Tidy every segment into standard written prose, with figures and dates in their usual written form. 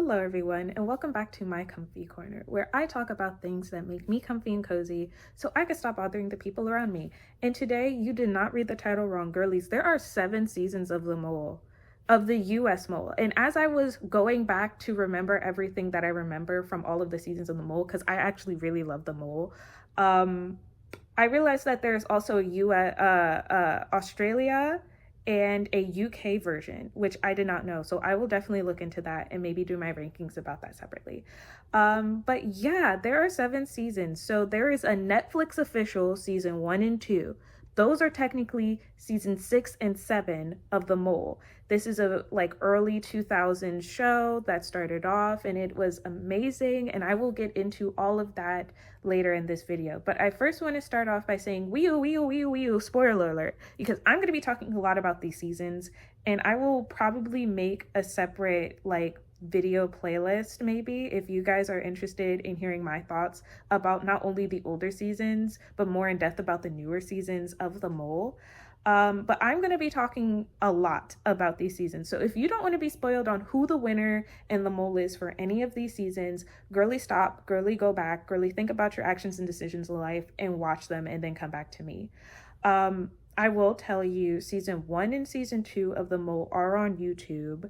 Hello everyone, and welcome back to my comfy corner, where I talk about things that make me comfy and cozy so I can stop bothering the people around me. And today, you did not read the title wrong, girlies. There are 7 seasons of The Mole, of the US Mole. And as I was going back to remember everything that I remember from all of the seasons of The Mole, because I actually really love The Mole, I realized that there's also Australia and a UK version, which I did not know. So I will definitely look into that and maybe do my rankings about that separately. But yeah, there are 7 seasons. So there is a Netflix official season 1 and 2. Those are technically season 6 and 7 of The Mole. This is a early 2000s show that started off and it was amazing, and I will get into all of that later in this video. But I first want to start off by saying wee spoiler alert, because I'm going to be talking a lot about these seasons, and I will probably make a separate video playlist maybe if you guys are interested in hearing my thoughts about not only the older seasons but more in depth about the newer seasons of The Mole. But I'm going to be talking a lot about these seasons. So if you don't want to be spoiled on who the winner in The Mole is for any of these seasons, girly stop, girly go back, girly think about your actions and decisions in life and watch them and then come back to me. I will tell you, season 1 and season 2 of The Mole are on YouTube.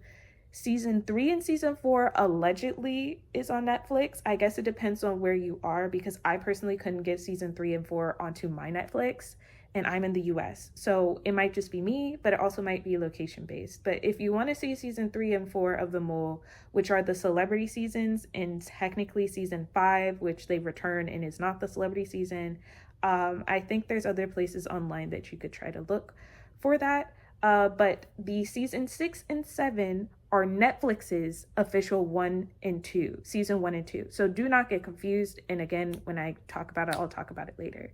Season 3 and season 4 allegedly is on Netflix. I guess it depends on where you are, because I personally couldn't get season 3 and 4 onto my Netflix, and I'm in the US. So it might just be me, but it also might be location based. But if you want to see season 3 and 4 of The Mole, which are the celebrity seasons, and technically season 5, which they return and is not the celebrity season, I think there's other places online that you could try to look for that. But the season 6 and 7 are Netflix's official season 1 and 2. So do not get confused. And again, when I talk about it, I'll talk about it later.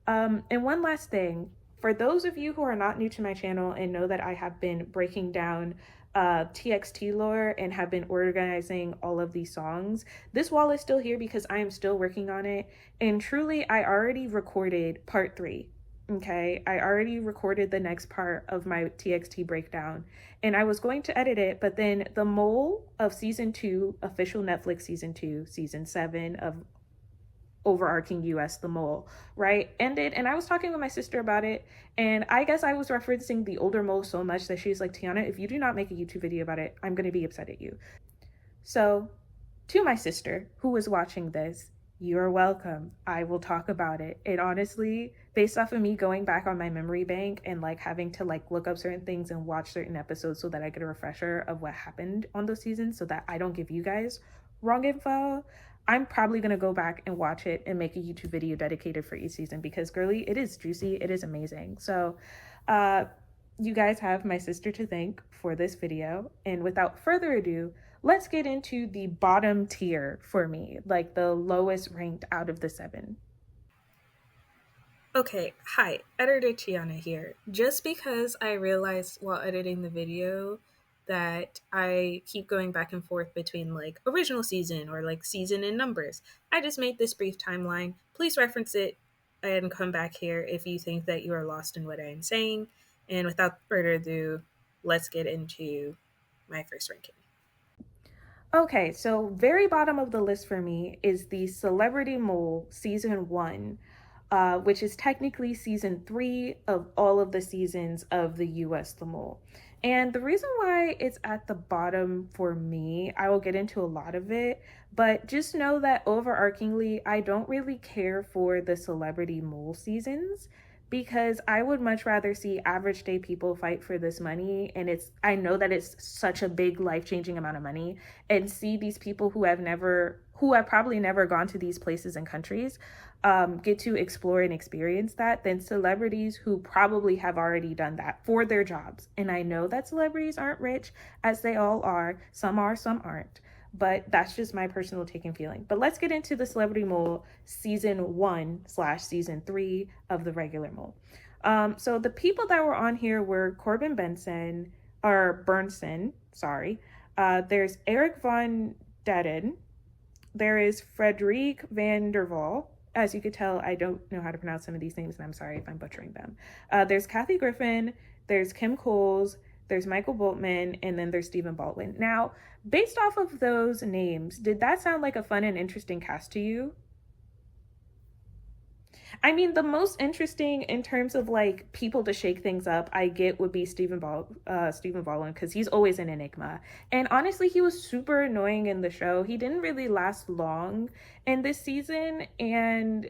And one last thing, for those of you who are not new to my channel and know that I have been breaking down TXT lore and have been organizing all of these songs, this wall is still here because I am still working on it. And truly, I already recorded part 3. Okay, I already recorded the next part of my TXT breakdown and I was going to edit it, but then The Mole of season 2, official Netflix season 2, season 7 of overarching US The Mole, right, ended, and I was talking with my sister about it, and I guess I was referencing the older Mole so much that she's like, Tiana, if you do not make a YouTube video about it, I'm going to be upset at you. So to my sister who was watching this, you're welcome. I will talk about it. And honestly, based off of me going back on my memory bank and having to look up certain things and watch certain episodes so that I get a refresher of what happened on those seasons so that I don't give you guys wrong info, I'm probably going to go back and watch it and make a YouTube video dedicated for each season, because girly, it is juicy. It is amazing. So you guys have my sister to thank for this video. And without further ado, let's get into the bottom tier for me, the lowest ranked out of the 7. Okay, hi, Editor Tiana here. Just because I realized while editing the video that I keep going back and forth between original season or season and numbers, I just made this brief timeline. Please reference it and come back here if you think that you are lost in what I'm saying. And without further ado, let's get into my first ranking. Okay, so very bottom of the list for me is the Celebrity Mole season 1, which is technically season 3 of all of the seasons of the US The Mole. And the reason why it's at the bottom for me, I will get into a lot of it, but just know that overarchingly, I don't really care for the Celebrity Mole seasons, because I would much rather see average day people fight for this money. And I know that it's such a big life-changing amount of money, and see these people who have probably never gone to these places and countries get to explore and experience that, than celebrities who probably have already done that for their jobs. And I know that celebrities aren't rich, as they all are. Some are, some aren't. But that's just my personal take and feeling. But let's get into the Celebrity Mole season 1/season 3 of the regular Mole. So the people that were on here were Corbin Bernsen, sorry. There's Eric Von Detten. There is Frederique van der Waal. As you could tell, I don't know how to pronounce some of these names, and I'm sorry if I'm butchering them. There's Kathy Griffin. There's Kim Coles. there's Michael Boltman, and then there's Stephen Baldwin. Now, based off of those names, did that sound like a fun and interesting cast to you? I mean, the most interesting in terms of like people to shake things up, I get would be Stephen Baldwin, because he's always an enigma. And honestly, he was super annoying in the show. He didn't really last long in this season, and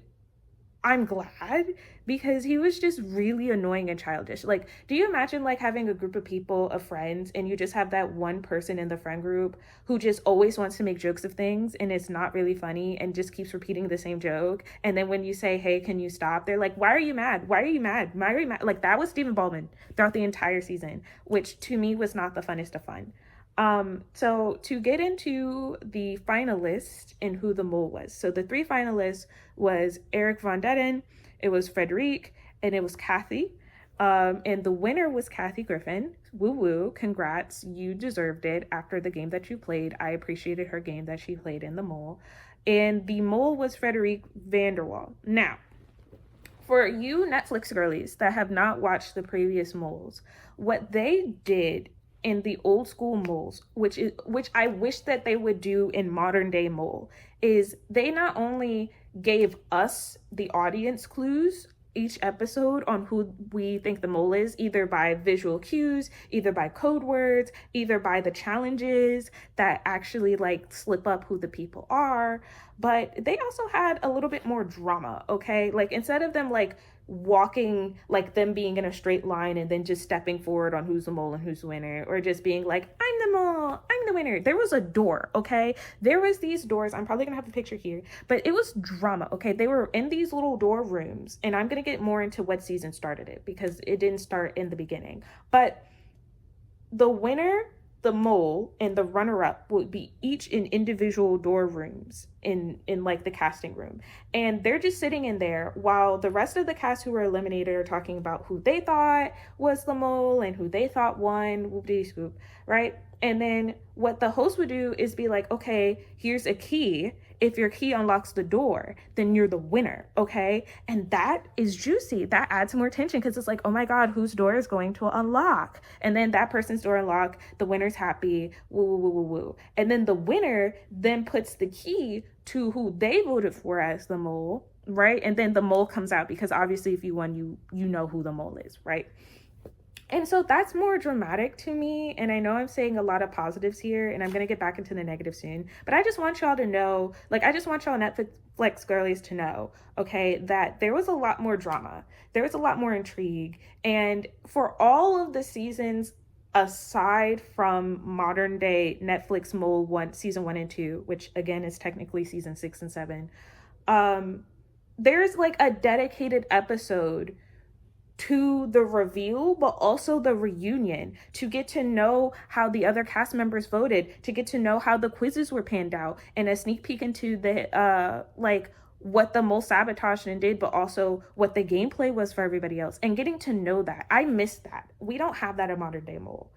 I'm glad, because he was just really annoying and childish. Like, do you imagine like having a group of people, of friends, and you just have that one person in the friend group who just always wants to make jokes of things and it's not really funny and just keeps repeating the same joke? And then when you say, hey, can you stop? They're like, why are you mad? Why are you mad? Why are you mad? Like, that was Stephen Baldwin throughout the entire season, which to me was not the funnest of fun. So to get into the finalists and who the mole was. So the three finalists was Eric Von Detten, it was Frederic, and it was Kathy. And the winner was Kathy Griffin. Woo woo, congrats, you deserved it after the game that you played. I appreciated her game that she played in the mole. And the mole was Frederic Vanderwall. Now, for you Netflix girlies that have not watched the previous moles, what they did in the old school moles, which I wish that they would do in modern day mole, is they not only gave us, the audience, clues each episode on who we think the mole is, either by visual cues, either by code words, either by the challenges that actually like slip up who the people are, but they also had a little bit more drama, okay? Like, instead of them like walking, like them being in a straight line and then just stepping forward on who's the mole and who's the winner, or just being like, I'm the mole, I'm the winner. There was a door, okay? There was these doors. I'm probably gonna have a picture here, but it was drama, okay? They were in these little door rooms, and I'm gonna get more into what season started it, because it didn't start in the beginning. But the winner, the mole, and the runner-up would be each in individual door rooms in like the casting room, and they're just sitting in there while the rest of the cast who were eliminated are talking about who they thought was the mole and who they thought won, whoop-de-scoop, right? And then what the host would do is be like, okay, here's a key. If your key unlocks the door, then you're the winner, okay? And that is juicy. That adds more tension, because it's like, oh my God, whose door is going to unlock? And then that person's door unlock, the winner's happy, woo, woo, woo, woo, woo. And then the winner then puts the key to who they voted for as the mole, right? And then the mole comes out, because obviously if you won, you know who the mole is, right? And so that's more dramatic to me. And I know I'm saying a lot of positives here, and I'm going to get back into the negative soon. But I just want y'all to know, like, I just want y'all Netflix girlies to know, okay, that there was a lot more drama. There was a lot more intrigue. And for all of the seasons, aside from modern day Netflix Mole season 1 and 2, which again is technically season 6 and 7, there's like a dedicated episode to the reveal, but also the reunion, to get to know how the other cast members voted, to get to know how the quizzes were panned out, and a sneak peek into the like what the mole sabotaged and did, but also what the gameplay was for everybody else, and getting to know that. I missed that. We don't have that in modern day mole,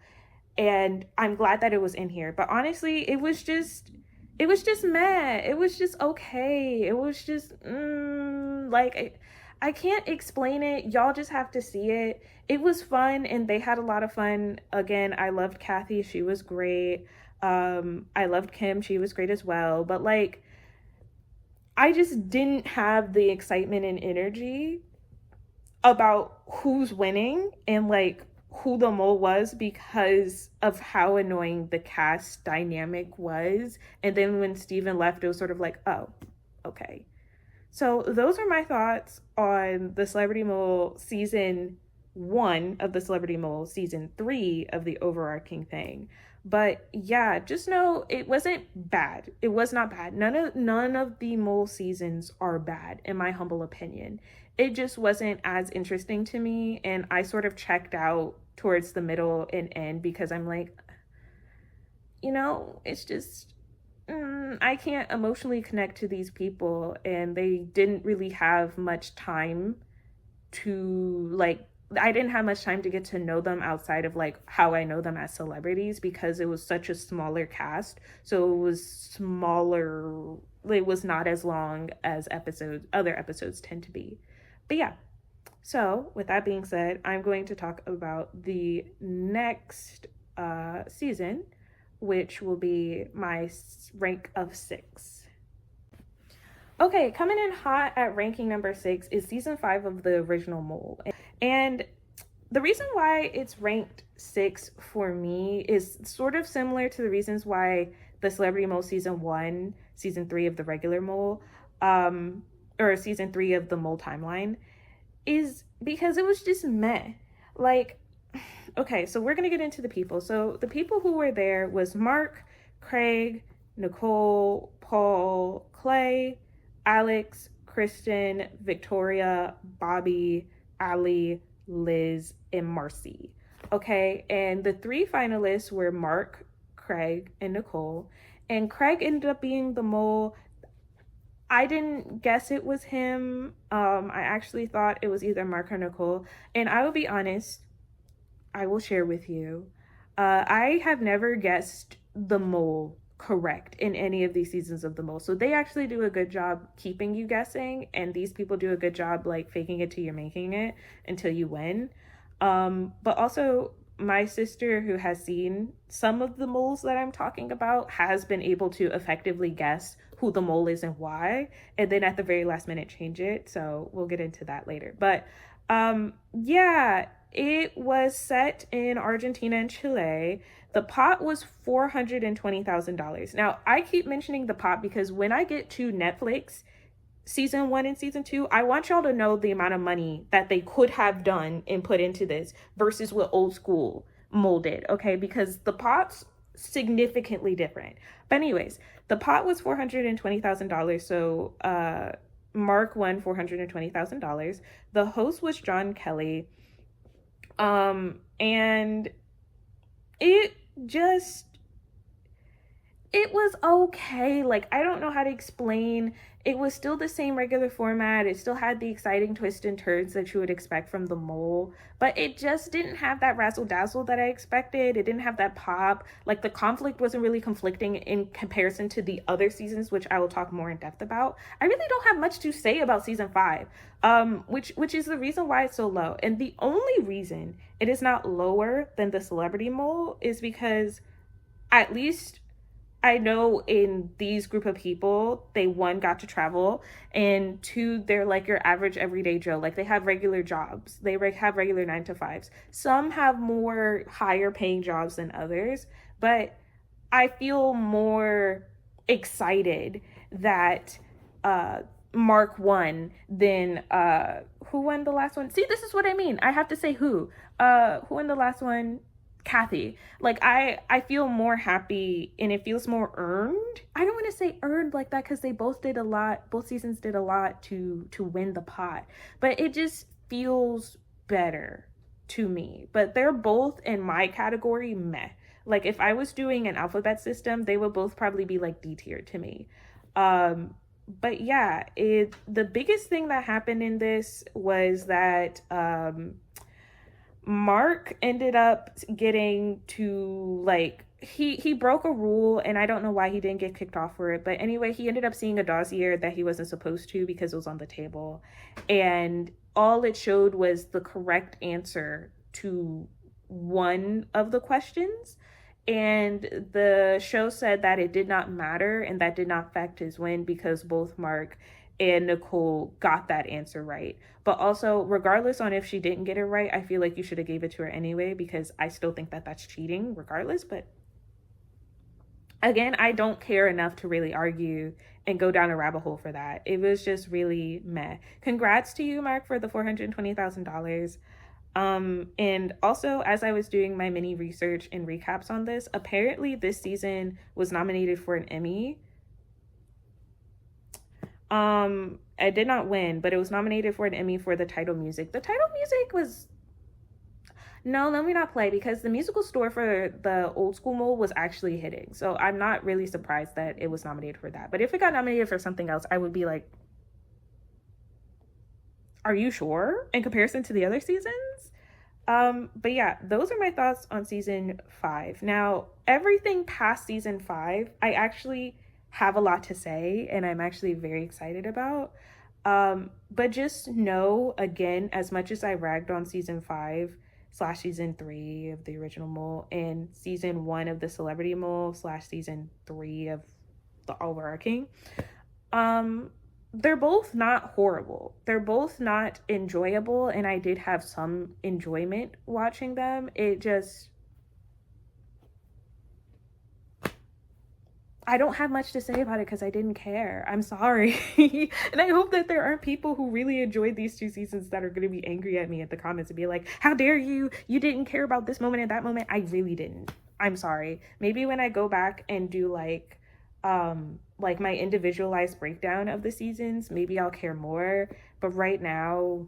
and I'm glad that it was in here. But honestly, it was just meh. It was just okay. It was just like, I can't explain it. Y'all just have to see it. It was fun, and they had a lot of fun. Again, I loved Kathy. She was great. I loved Kim. She was great as well. But like, I just didn't have the excitement and energy about who's winning and like who the mole was, because of how annoying the cast dynamic was. And then when Steven left, it was sort of like, oh, okay. So those are my thoughts on the Celebrity Mole season 1 of the Celebrity Mole season 3 of the overarching thing. But yeah, just know it wasn't bad. It was not bad. None of the mole seasons are bad, in my humble opinion. It just wasn't as interesting to me, and I sort of checked out towards the middle and end, because I'm like, it's just, I can't emotionally connect to these people, and they didn't really have much time to like, I didn't have much time to get to know them outside of like how I know them as celebrities, because it was such a smaller cast. So it was smaller. It was not as long as other episodes tend to be. But yeah, So, with that being said, I'm going to talk about the next season, which will be my rank of 6. Okay, coming in hot at ranking number 6 is season 5 of the original Mole. And the reason why it's ranked 6 for me is sort of similar to the reasons why the Celebrity Mole season 1, season 3 of the regular Mole, or season 3 of the Mole timeline, is because it was just meh. Like, okay, so we're gonna get into the people. So the people who were there was Mark, Craig, Nicole, Paul, Clay, Alex, Kristen, Victoria, Bobby, Ali, Liz, and Marcy. Okay, and the 3 finalists were Mark, Craig, and Nicole. And Craig ended up being the mole. I didn't guess it was him. I actually thought it was either Mark or Nicole. And I will be honest, I will share with you. I have never guessed the mole correct in any of these seasons of the Mole. So they actually do a good job keeping you guessing, and these people do a good job like faking it till you're making it until you win. But also my sister, who has seen some of the moles that I'm talking about, has been able to effectively guess who the mole is and why, and then at the very last minute change it. So we'll get into that later. But yeah, it was set in Argentina and Chile. The pot was $420,000. Now, I keep mentioning the pot because when I get to Netflix, season 1 and season 2, I want y'all to know the amount of money that they could have done and put into this versus what Old School molded, okay? Because the pot's significantly different. But anyways, the pot was $420,000, so Mark won $420,000. The host was John Kelly. And it was okay. Like, I don't know how to explain. It was still the same regular format. It still had the exciting twists and turns that you would expect from the Mole, but it just didn't have that razzle dazzle that I expected. It didn't have that pop. Like, the conflict wasn't really conflicting in comparison to the other seasons, which I will talk more in depth about. I really don't have much to say about season 5, which is the reason why it's so low. And the only reason it is not lower than the Celebrity Mole is because, at least I know in these group of people, they, 1, got to travel, and 2, they're like your average everyday Joe. Like, they have regular jobs. They have regular 9-to-5s. Some have more higher paying jobs than others, but I feel more excited that Mark won than who won the last one? See, this is what I mean. I have to say who won the last one? Kathy. Like, I feel more happy, and it feels more earned. I don't want to say earned like that because they both did a lot. Both seasons did a lot to win the pot, but it just feels better to me. But they're both in my category meh. Like, if I was doing an alphabet system, they would both probably be like D tier to me. But yeah, the biggest thing that happened in this was that Mark ended up getting to, like, he broke a rule, and I don't know why he didn't get kicked off for it, but anyway, he ended up seeing a dossier that he wasn't supposed to because it was on the table, and all it showed was the correct answer to one of the questions, and the show said that it did not matter and that did not affect his win because both Mark and Nicole got that answer right. But also, regardless on if she didn't get it right, I feel like you should have gave it to her anyway, because I still think that that's cheating regardless. But again, I don't care enough to really argue and go down a rabbit hole for that. It was just really meh. Congrats to you, Mark, for the $420,000. And also, as I was doing my mini research and recaps on this, apparently this season was nominated for an Emmy. I did not win, but it was nominated for an Emmy for the title music. The title music was... No, let me not play, because the musical score for the Old School Mole was actually hitting. So I'm not really surprised that it was nominated for that. But if it got nominated for something else, I would be like, are you sure? In comparison to the other seasons? But yeah, those are my thoughts on season 5. Now, everything past season 5, I actually have a lot to say, and I'm actually very excited about. But just know, again, as much as I ragged on season 5/season 3 of the original Mole and season 1 of the Celebrity Mole/season 3 of the Overarching, they're both not horrible. They're both not enjoyable, and I did have some enjoyment watching them. I don't have much to say about it because I didn't care. I'm sorry. And I hope that there aren't people who really enjoyed these 2 seasons that are going to be angry at me at the comments and be like, how dare you? You didn't care about this moment and that moment. I really didn't. I'm sorry. Maybe when I go back and do like my individualized breakdown of the seasons, maybe I'll care more. But right now,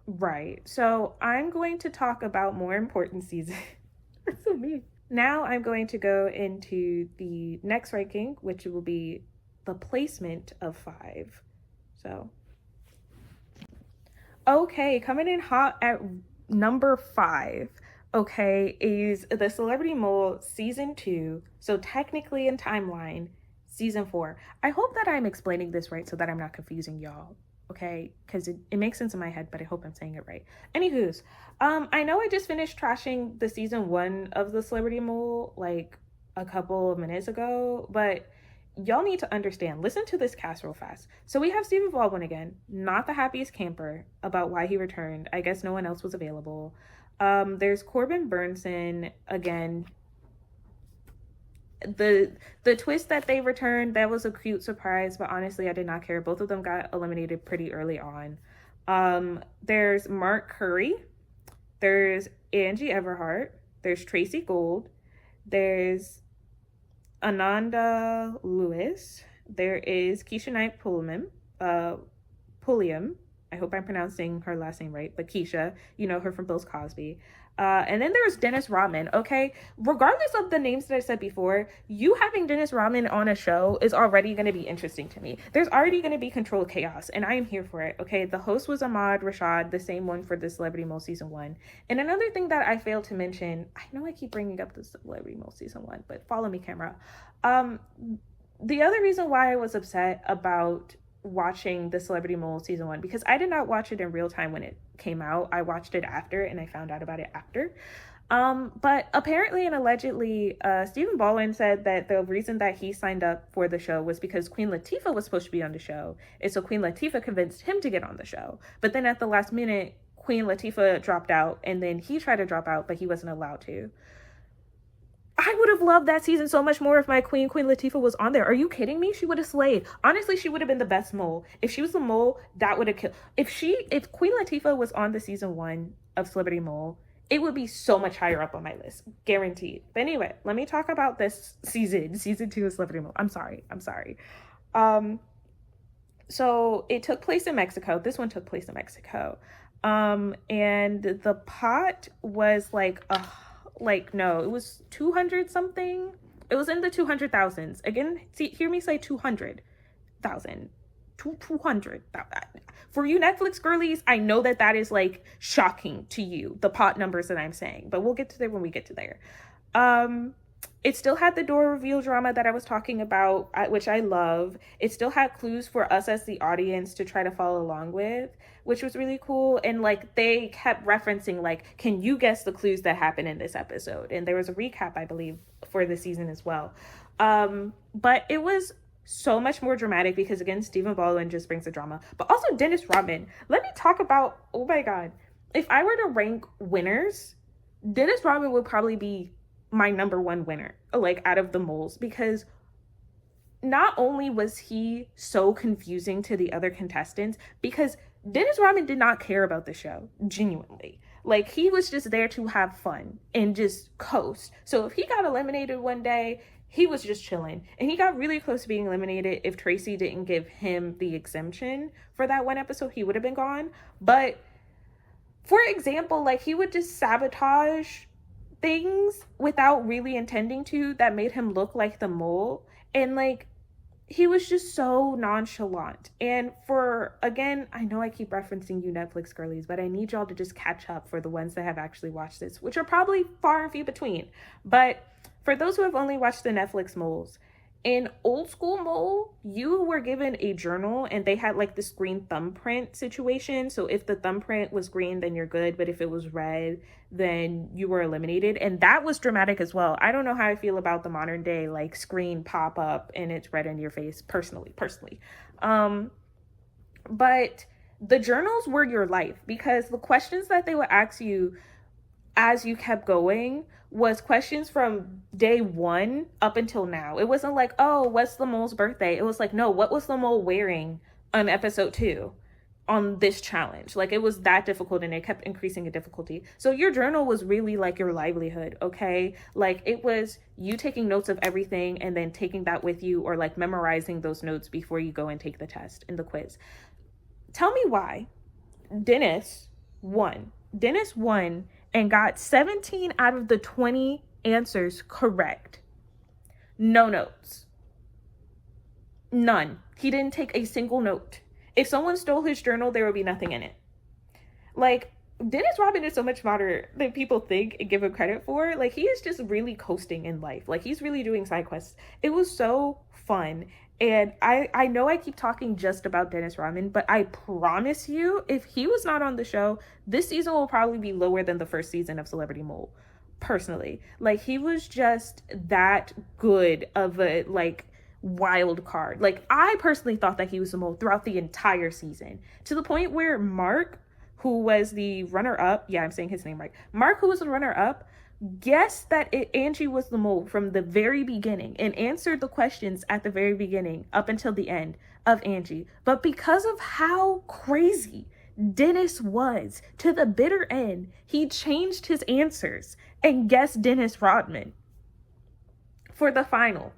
right. So I'm going to talk about more important seasons. That's so mean. Now I'm going to go into the next ranking, which will be the placement of 5. So, okay, coming in hot at number 5, okay, is the Celebrity Mole season 2. So technically in timeline, season 4. I hope that I'm explaining this right so that I'm not confusing y'all. Okay, because it makes sense in my head, but I hope I'm saying it right. Anywho's, I know I just finished trashing the season 1 of the Celebrity Mole like a couple of minutes ago, but y'all need to understand. Listen to this cast real fast. So we have Stephen Baldwin again, not the happiest camper about why he returned. I guess no one else was available. There's Corbin Burnson again. The twist that they returned, that was a cute surprise, but honestly I did not care. Both of them got eliminated pretty early on. There's Mark Curry, there's Angie Everhart, there's Tracy Gold, there's Ananda Lewis, there is Keisha Knight Pulliam. I hope I'm pronouncing her last name right, but Keisha, you know her from Bill Cosby. And then there's Dennis Rodman, okay? Regardless of the names that I said before, you having Dennis Rodman on a show is already going to be interesting to me. There's already going to be controlled chaos, and I am here for it, okay? The host was Ahmad Rashad, the same one for the Celebrity Mole season 1. And another thing that I failed to mention, I know I keep bringing up the Celebrity Mole season 1, but follow me, camera. The other reason why I was upset about watching the Celebrity Mole season 1, because I did not watch it in real time when it came out. I watched it after, and I found out about it after. But apparently and allegedly, Stephen Baldwin said that the reason that he signed up for the show was because Queen Latifah was supposed to be on the show, and so Queen Latifah convinced him to get on the show. But then at the last minute, Queen Latifah dropped out, and then he tried to drop out, but he wasn't allowed to. I would have loved that season so much more if my Queen Latifah was on there. Are you kidding me? She would have slayed. Honestly, she would have been the best mole. If she was the mole, that would have killed. If Queen Latifah was on the season 1 of Celebrity Mole, it would be so much higher up on my list. Guaranteed. But anyway, let me talk about this season 2 of Celebrity Mole. I'm sorry. So it took place in Mexico. This one took place in Mexico. And the pot was no, it was 200 something. It was in the 200,000s. Again, hear me say 200,000. 200. For you Netflix girlies, I know that is like shocking to you, the pot numbers that I'm saying, but we'll get to there when we get to there. It still had the door reveal drama that I was talking about, which I love. It still had clues for us as the audience to try to follow along with, which was really cool. And like they kept referencing like, can you guess the clues that happen in this episode? And there was a recap, I believe, for the season as well. But it was so much more dramatic because again, Stephen Baldwin just brings the drama. But also Dennis Rodman. Let me talk about, oh my God. If I were to rank winners, Dennis Rodman would probably be my number 1 winner, like out of the moles, because not only was he so confusing to the other contestants, because Dennis Rodman did not care about the show, genuinely. Like, he was just there to have fun and just coast. So if he got eliminated one day, he was just chilling. And he got really close to being eliminated. If Tracy didn't give him the exemption for that one episode, he would have been gone. But for example, like, he would just sabotage things without really intending to, that made him look like the mole. And like, he was just so nonchalant. And for, again, I know I keep referencing you Netflix girlies, but I need y'all to just catch up for the ones that have actually watched this, which are probably far and few between. But for those who have only watched the Netflix moles, In Old School Mole, you were given a journal and they had like this green thumbprint situation. So if the thumbprint was green, then you're good. But if it was red, then you were eliminated. And that was dramatic as well. I don't know how I feel about the modern day like screen pop up and it's red in your face personally. But the journals were your life because the questions that they would ask you as you kept going was questions from day one up until now. It wasn't like, oh, what's the mole's birthday? It was like, no, what was the mole wearing on episode 2 on this challenge? Like, it was that difficult and it kept increasing in difficulty. So your journal was really like your livelihood, okay? Like, it was you taking notes of everything and then taking that with you, or like memorizing those notes before you go and take the test and the quiz. Tell me why Dennis won. Dennis won and got 17 out of the 20 answers correct. No notes. None. He didn't take a single note. If someone stole his journal, there would be nothing in it. Like, Dennis Rodman is so much smarter than people think and give him credit for. Like, he is just really coasting in life. Like, he's really doing side quests. It was so fun. And I know I keep talking just about Dennis Rodman, but I promise you, if he was not on the show, this season will probably be lower than the first season of Celebrity Mole, personally. Like, he was just that good of a, like, wild card. Like, I personally thought that he was the mole throughout the entire season, to the point where Mark, who was the runner-up, yeah, I'm saying his name right, Mark, who was the runner-up, guessed that Angie was the mole from the very beginning and answered the questions at the very beginning up until the end of Angie. But because of how crazy Dennis was to the bitter end, he changed his answers and guessed Dennis Rodman for the final.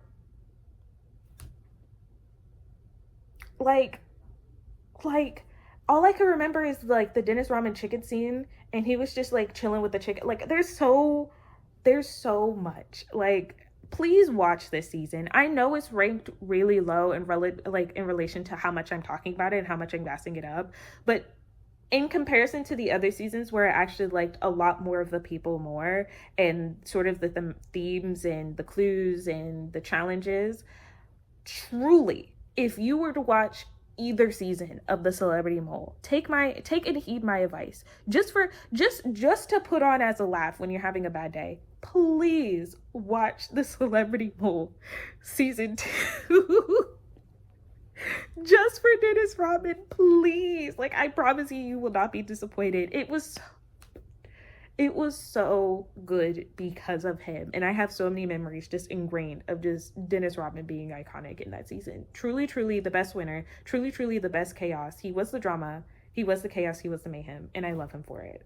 Like, all I can remember is like the Dennis Rodman chicken scene, and he was just like chilling with the chicken. Like, there's so much. Like, please watch this season. I know it's ranked really low in relation to how much I'm talking about it and how much I'm gassing it up, but in comparison to the other seasons where I actually liked a lot more of the people more and sort of the themes and the clues and the challenges, truly, if you were to watch either season of the Celebrity Mole, take and heed my advice. Just to put on as a laugh when you're having a bad day, please watch the Celebrity Mole season 2. Just for Dennis Rodman, please. Like, I promise you will not be disappointed. It was so good because of him. And I have so many memories just ingrained of just Dennis Rodman being iconic in that season. Truly, truly the best winner. Truly, truly the best chaos. He was the drama. He was the chaos. He was the mayhem. And I love him for it.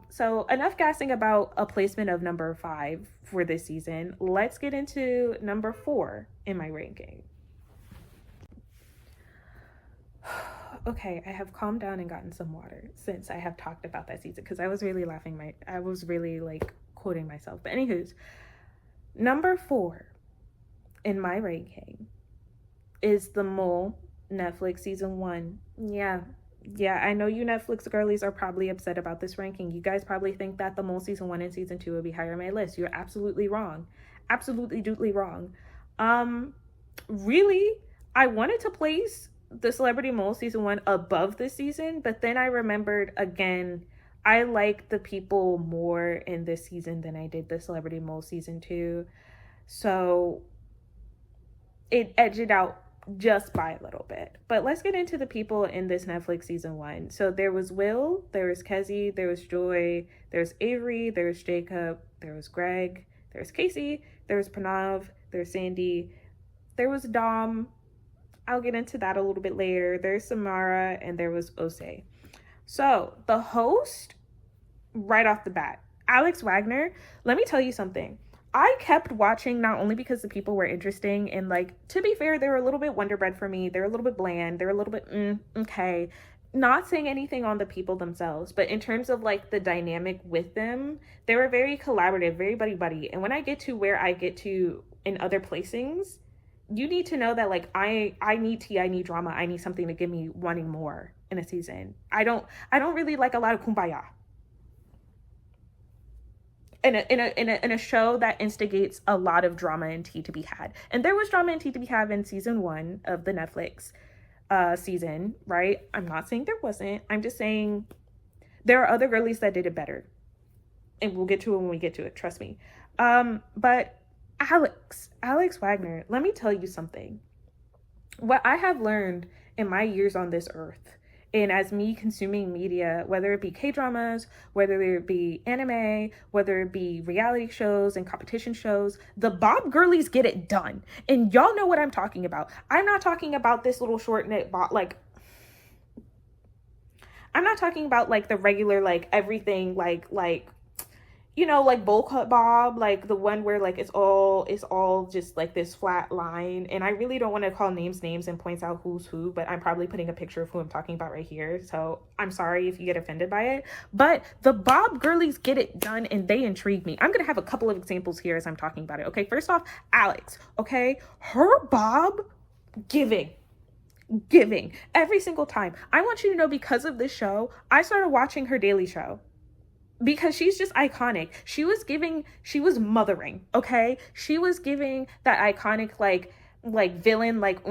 So enough gassing about a placement of number 5 for this season. Let's get into number 4 in my ranking. Okay, I have calmed down and gotten some water since I have talked about that season, because I was really laughing. I was really like quoting myself. But anywho's, number 4 in my ranking is The Mole Netflix season 1. Yeah, I know you Netflix girlies are probably upset about this ranking. You guys probably think that The Mole season 1 and season 2 would be higher on my list. You're absolutely wrong. Absolutely dootly wrong. Really, I wanted to place the Celebrity Mole season 1 above this season, but then I remembered again, I like the people more in this season than I did the Celebrity Mole season 2. So it edged it out just by a little bit. But let's get into the people in this Netflix season 1. So there was Will, there was Kezzy, there was Joy, there was Avery, there was Jacob, there was Greg, there was Casey, there was Pranav, there was Sandy, there was Dom. I'll get into that a little bit later. There's Samara, and there was Osei. So the host, right off the bat, Alex Wagner, let me tell you something. I kept watching not only because the people were interesting, and like, to be fair, they were a little bit Wonder Bread for me. They're a little bit bland. They're a little bit, okay. Not saying anything on the people themselves, but in terms of like the dynamic with them, they were very collaborative, very buddy-buddy. And when I get to where I get to in other placings, you need to know that like I need tea, I need drama, I need something to get me wanting more in a season. I don't really like a lot of kumbaya. in a show that instigates a lot of drama and tea to be had. And there was drama and tea to be had in season 1 of the Netflix season, right? I'm not saying there wasn't. I'm just saying there are other girlies that did it better. And we'll get to it when we get to it, trust me. But Alex Wagner, let me tell you something. What I have learned in my years on this earth, and as me consuming media, whether it be K-dramas, whether it be anime, whether it be reality shows and competition shows, the Bob girlies get it done. And y'all know what I'm talking about. I'm not talking about this little short knit Bob, like, I'm not talking about like the regular, like everything, like, you know, like bowl cut bob, like the one where like it's all just like this flat line. And I really don't want to call names and points out who's who, but I'm probably putting a picture of who I'm talking about right here. So I'm sorry if you get offended by it, but the Bob girlies get it done and they intrigue me. I'm going to have a couple of examples here as I'm talking about it. Okay. First off, Alex, okay. Her Bob giving every single time. I want you to know, because of this show, I started watching her daily show. Because she's just iconic. She was mothering, okay? She was giving that iconic, like villain, like,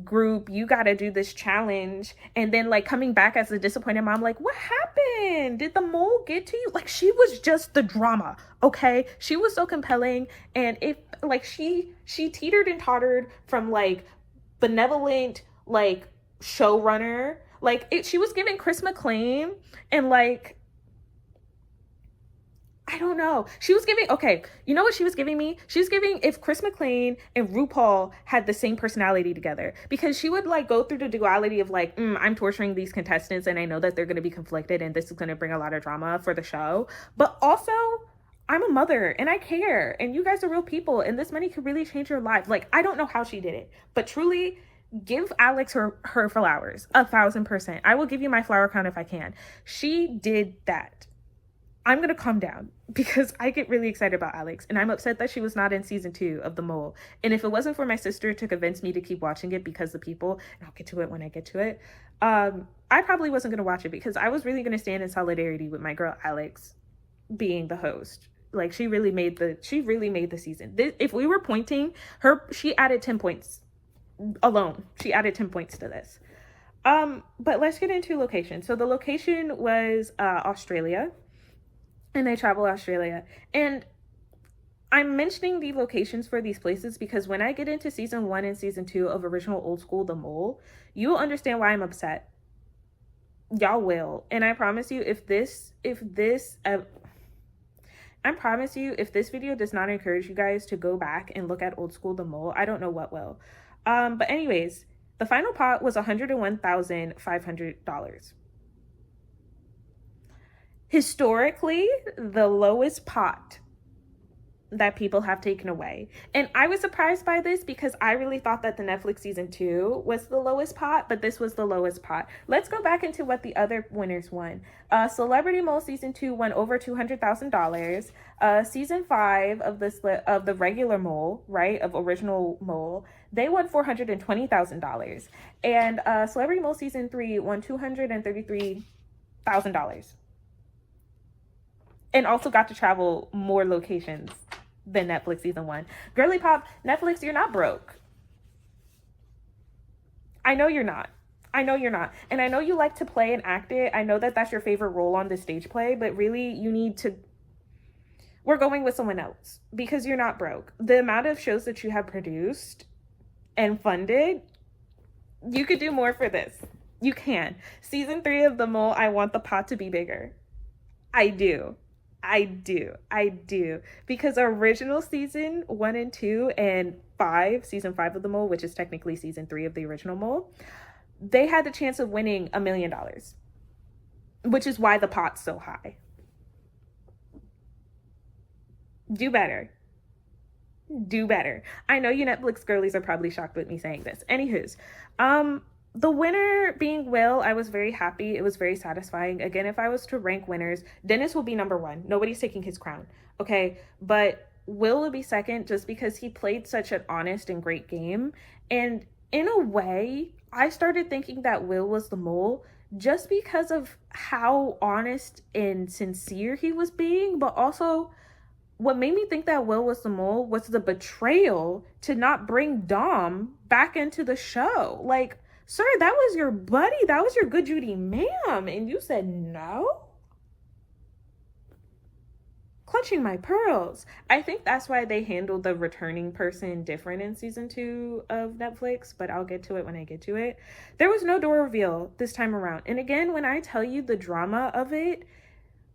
group, you gotta do this challenge. And then like coming back as a disappointed mom, like, what happened? Did the mole get to you? Like, she was just the drama, okay? She was so compelling. And if like she teetered and tottered from like benevolent, like showrunner, like she was giving Chris McClain and like, I don't know. She was giving, okay, you know what she was giving me? She was giving if Chris McClain and RuPaul had the same personality together, because she would like go through the duality of like, I'm torturing these contestants and I know that they're going to be conflicted and this is going to bring a lot of drama for the show. But also, I'm a mother and I care and you guys are real people and this money could really change your life. Like, I don't know how she did it, but truly give Alex her flowers, 1,000%. I will give you my flower count if I can. She did that. I'm going to calm down because I get really excited about Alex and I'm upset that she was not in season 2 of The Mole. And if it wasn't for my sister to convince me to keep watching it because the people, and I'll get to it when I get to it, I probably wasn't going to watch it because I was really going to stand in solidarity with my girl Alex being the host. Like, she really made the season. If we were pointing her, she added 10 points alone. She added 10 points to this. But let's get into location. So the location was Australia. And they travel Australia. And I'm mentioning the locations for these places because when I get into season 1 and season 2 of original old school The Mole, you'll understand why I'm upset. Y'all will. And I promise you, if this video does not encourage you guys to go back and look at old school The Mole, I don't know what will. But anyways, the final pot was $101,500. Historically, the lowest pot that people have taken away. And I was surprised by this because I really thought that the Netflix season 2 was the lowest pot, but this was the lowest pot. Let's go back into what the other winners won. Celebrity Mole season 2 won over $200,000. Season 5 of the regular Mole, right, of original Mole, they won $420,000. And Celebrity Mole season 3 won $233,000. And also got to travel more locations than Netflix season 1. Girly Pop, Netflix, you're not broke. I know you're not. And I know you like to play and act it. I know that that's your favorite role on the stage play, but really we're going with someone else because you're not broke. The amount of shows that you have produced and funded, you could do more for this. You can. Season 3 of The Mole, I want the pot to be bigger. I do. Because original season 1 and 2 and 5, season 5 of The Mole, which is technically season 3 of the original Mole, they had the chance of winning $1 million, which is why the pot's so high. Do better. I know you Netflix girlies are probably shocked with me saying this. Anywho's, the winner being Will, I was very happy. It was very satisfying. Again, if I was to rank winners, Dennis will be number 1. Nobody's taking his crown, okay? But Will will be second just because he played such an honest and great game. And in a way, I started thinking that Will was the mole just because of how honest and sincere he was being, but also what made me think that Will was the mole was the betrayal to not bring Dom back into the show. Like, sir, that was your buddy, that was your good Judy ma'am, and you said no? Clutching my pearls. I think that's why they handled the returning person different in season 2 of Netflix, but I'll get to it when I get to it. There was no door reveal this time around. And again, when I tell you the drama of it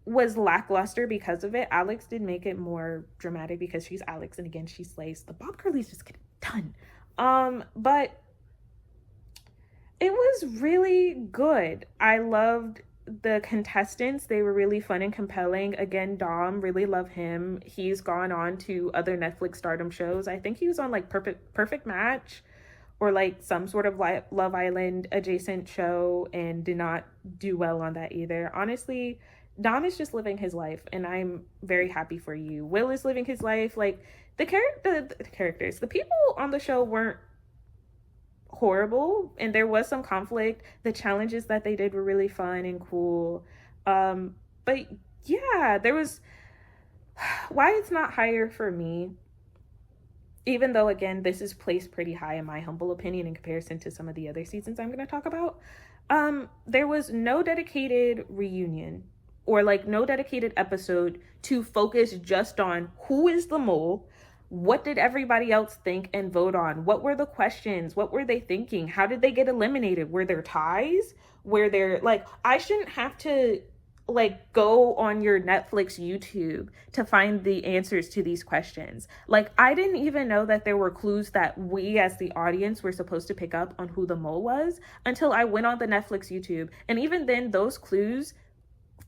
was lackluster because of it, Alex did make it more dramatic because she's Alex, and again, she slays. The Bob Curly's just get it done. But it was really good. I loved the contestants. They were really fun and compelling. Again, Dom, really love him. He's gone on to other Netflix stardom shows. I think he was on like Perfect Match or like some sort of Love Island adjacent show and did not do well on that either. Honestly, Dom is just living his life and I'm very happy for you. Will is living his life. Like the characters, the people on the show weren't horrible, and there was some conflict. The challenges that they did were really fun and cool. But yeah, there was why it's not higher for me, even though again this is placed pretty high in my humble opinion in comparison to some of the other seasons I'm going to talk about. There was no dedicated reunion or like no dedicated episode to focus just on who is the mole. What did everybody else think and vote on? What were the questions? What were they thinking? How did they get eliminated? Were there ties? Were there, like, I shouldn't have to like go on your Netflix YouTube to find the answers to these questions. Like, I didn't even know that there were clues that we as the audience were supposed to pick up on who the mole was until I went on the Netflix YouTube. And even then, those clues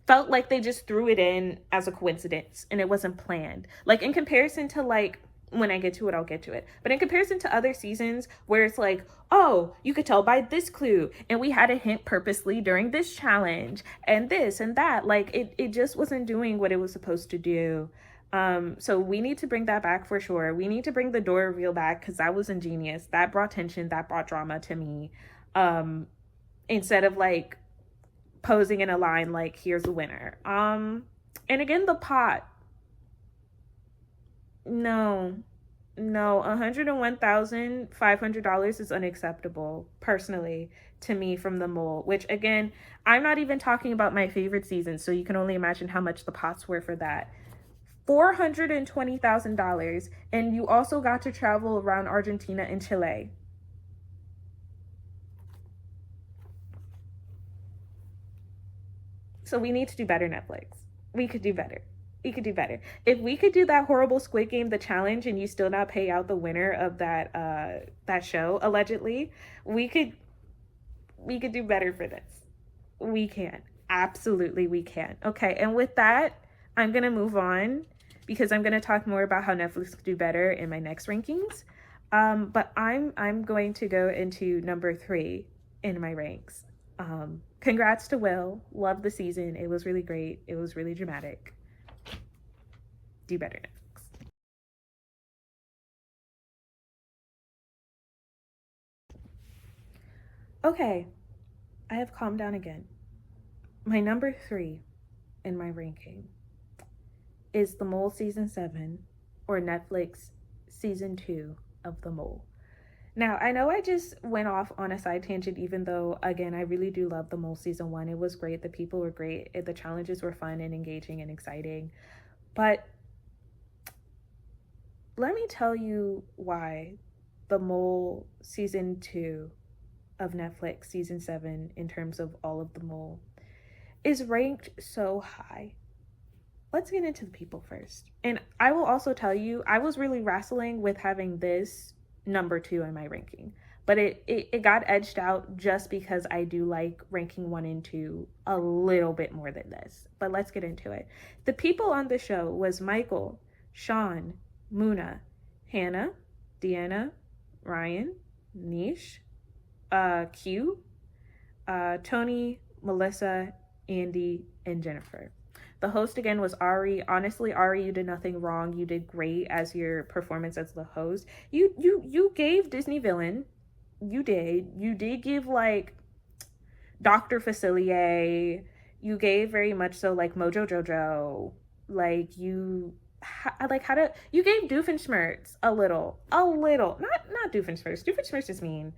felt like they just threw it in as a coincidence and it wasn't planned. Like, in comparison to like, when I get to it, I'll get to it. But in comparison to other seasons where it's like, oh, you could tell by this clue and we had a hint purposely during this challenge and this and that, like it just wasn't doing what it was supposed to do. So we need to bring that back for sure. We need to bring the door reveal back because that was ingenious. That brought tension, that brought drama to me. Instead of like posing in a line like, here's the winner. And again, the pot. No, $101,500 is unacceptable, personally, to me from the mole, which again, I'm not even talking about my favorite season, so you can only imagine how much the pots were for that. $420,000, and you also got to travel around Argentina and Chile. So we need to do better, Netflix. We could do better. If we could do that horrible Squid Game, the challenge, and you still not pay out the winner of that show, allegedly, we could do better for this. We can. Absolutely, we can. Okay, and with that, I'm going to move on because I'm going to talk more about how Netflix could do better in my next rankings. But I'm going to go into number 3 in my ranks. Congrats to Will. Love the season. It was really great. It was really dramatic. Do better, Netflix. Okay, I have calmed down again. My number 3 in my ranking is The Mole Season 7 or Netflix Season 2 of The Mole. Now, I know I just went off on a side tangent, even though, again, I really do love The Mole Season 1. It was great. The people were great. The challenges were fun and engaging and exciting. But let me tell you why The Mole Season 2 of Netflix Season 7, in terms of all of The Mole, is ranked so high. Let's get into the people first. And I will also tell you, I was really wrestling with having this number 2 in my ranking. But it got edged out just because I do like ranking 1 and 2 a little bit more than this. But let's get into it. The people on the show was Michael, Sean, Muna, Hannah, Deanna, Ryan, Nish, Q, Tony, Melissa, Andy, and Jennifer. The host again was Ari. Honestly, Ari, you did nothing wrong. You did great as your performance as the host. You gave Disney Villain. You did give like Dr. Facilier. You gave very much so like Mojo Jojo. Like you you gave Doofenshmirtz a little. Not Doofenshmirtz. Doofenshmirtz is mean.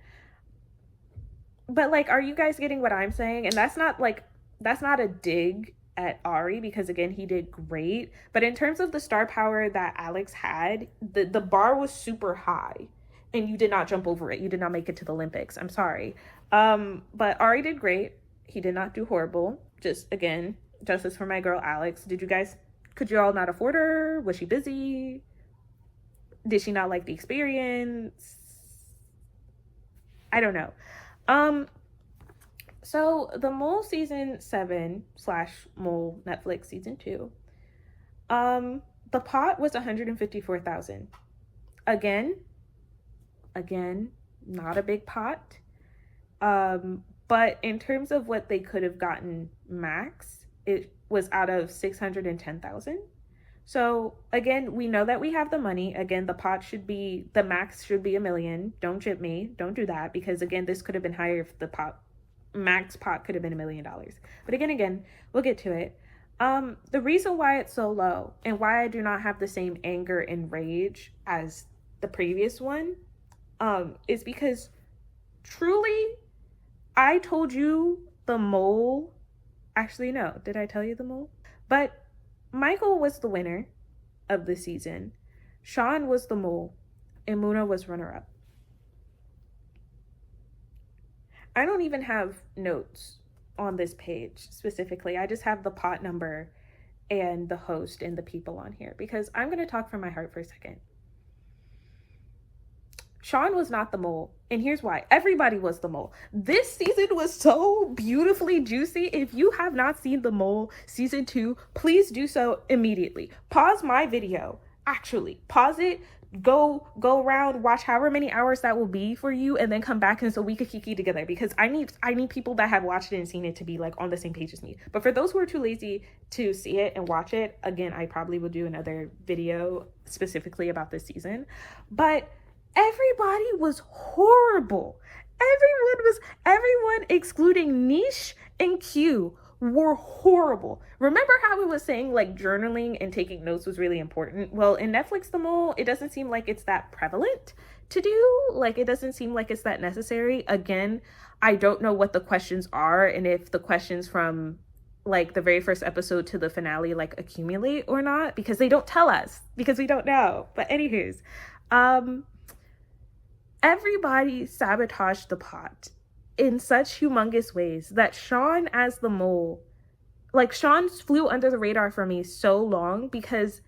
But like, are you guys getting what I'm saying? And that's not a dig at Ari, because again, he did great. But in terms of the star power that Alex had, the bar was super high, and you did not jump over it. You did not make it to the Olympics. I'm sorry. But Ari did great. He did not do horrible. Just again, justice for my girl Alex. Could you all not afford her? Was she busy? Did she not like the experience? I don't know. So the Mole season 7 / Mole Netflix season 2, the pot was 154,000. Again, not a big pot. But in terms of what they could have gotten max, it was out of 610,000. So again, we know that we have the money. Again, the max should be $1 million. Don't jip me. Don't do that, because again, this could have been higher if the max pot could have been $1 million. But again, we'll get to it. The reason why it's so low and why I do not have the same anger and rage as the previous one, is because truly, I told you the Mole. Actually, no. Did I tell you the Mole? But Michael was the winner of the season. Sean was the Mole, and Muna was runner-up. I don't even have notes on this page specifically. I just have the pot number and the host and the people on here, because I'm going to talk from my heart for a second. Sean was not the Mole, and here's why. Everybody was the Mole. This season was so beautifully juicy. If you have not seen The Mole season 2, please do so immediately. Pause my video. Actually, pause it. Go around, watch however many hours that will be for you, and then come back, and so we could kiki together, because I need people that have watched it and seen it to be like on the same page as me. But for those who are too lazy to see it and watch it, again, I probably will do another video specifically about this season. But everybody was horrible. Everyone excluding Niche and Q were horrible. Remember how we was saying like journaling and taking notes was really important? Well, in Netflix The Mole, it doesn't seem like it's that prevalent to do. Like, it doesn't seem like it's that necessary. Again, I don't know what the questions are, and if the questions from like the very first episode to the finale like accumulate or not, because they don't tell us, because we don't know. But anywho's, everybody sabotaged the pot in such humongous ways that Sean as the Mole, like, Sean flew under the radar for me so long because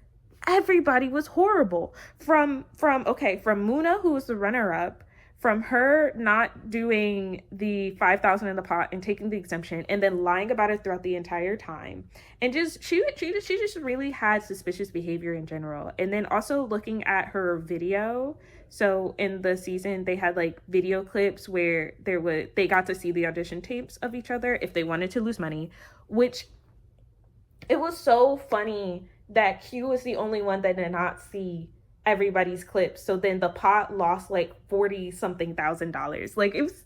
everybody was horrible. From Muna, who was the runner-up, from her not doing the 5,000 in the pot and taking the exemption and then lying about it throughout the entire time, and just she just really had suspicious behavior in general. And then also looking at her video. So in the season, they had like video clips where they got to see the audition tapes of each other if they wanted to lose money, which it was so funny that Q was the only one that did not see everybody's clips. So then the pot lost like $40-something thousand. Like, it was.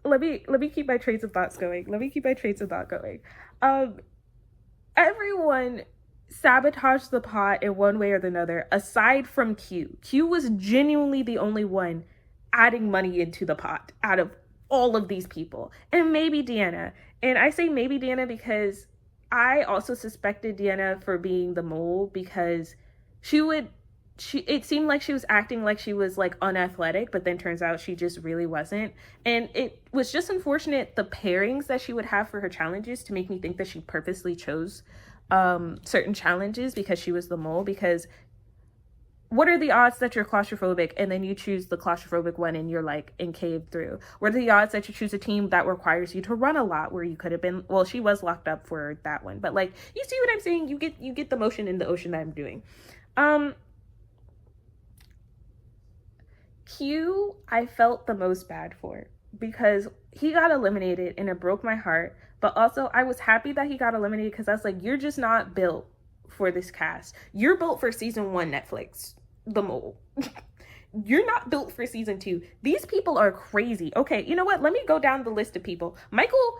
Let me keep my trains of thoughts going. Everyone sabotaged the pot in one way or another, aside from Q. Q was genuinely the only one adding money into the pot out of all of these people. And maybe Deanna. And I say maybe Deanna because I also suspected Deanna for being the Mole, because it seemed like she was acting like she was like unathletic, but then turns out she just really wasn't. And it was just unfortunate, the pairings that she would have for her challenges, to make me think that she purposely chose certain challenges because she was the Mole. Because what are the odds that you're claustrophobic and then you choose the claustrophobic one and you're like encaved through? What are the odds that you choose a team that requires you to run a lot, where you could have been, well, she was locked up for that one, but like, you see what I'm saying? You get the motion in the ocean that I'm doing. Q, I felt the most bad for, because he got eliminated and it broke my heart. But also, I was happy that he got eliminated, because I was like, you're just not built for this cast. You're built for season 1 Netflix, The Mole. You're not built for season 2. These people are crazy. Okay, you know what? Let me go down the list of people. Michael,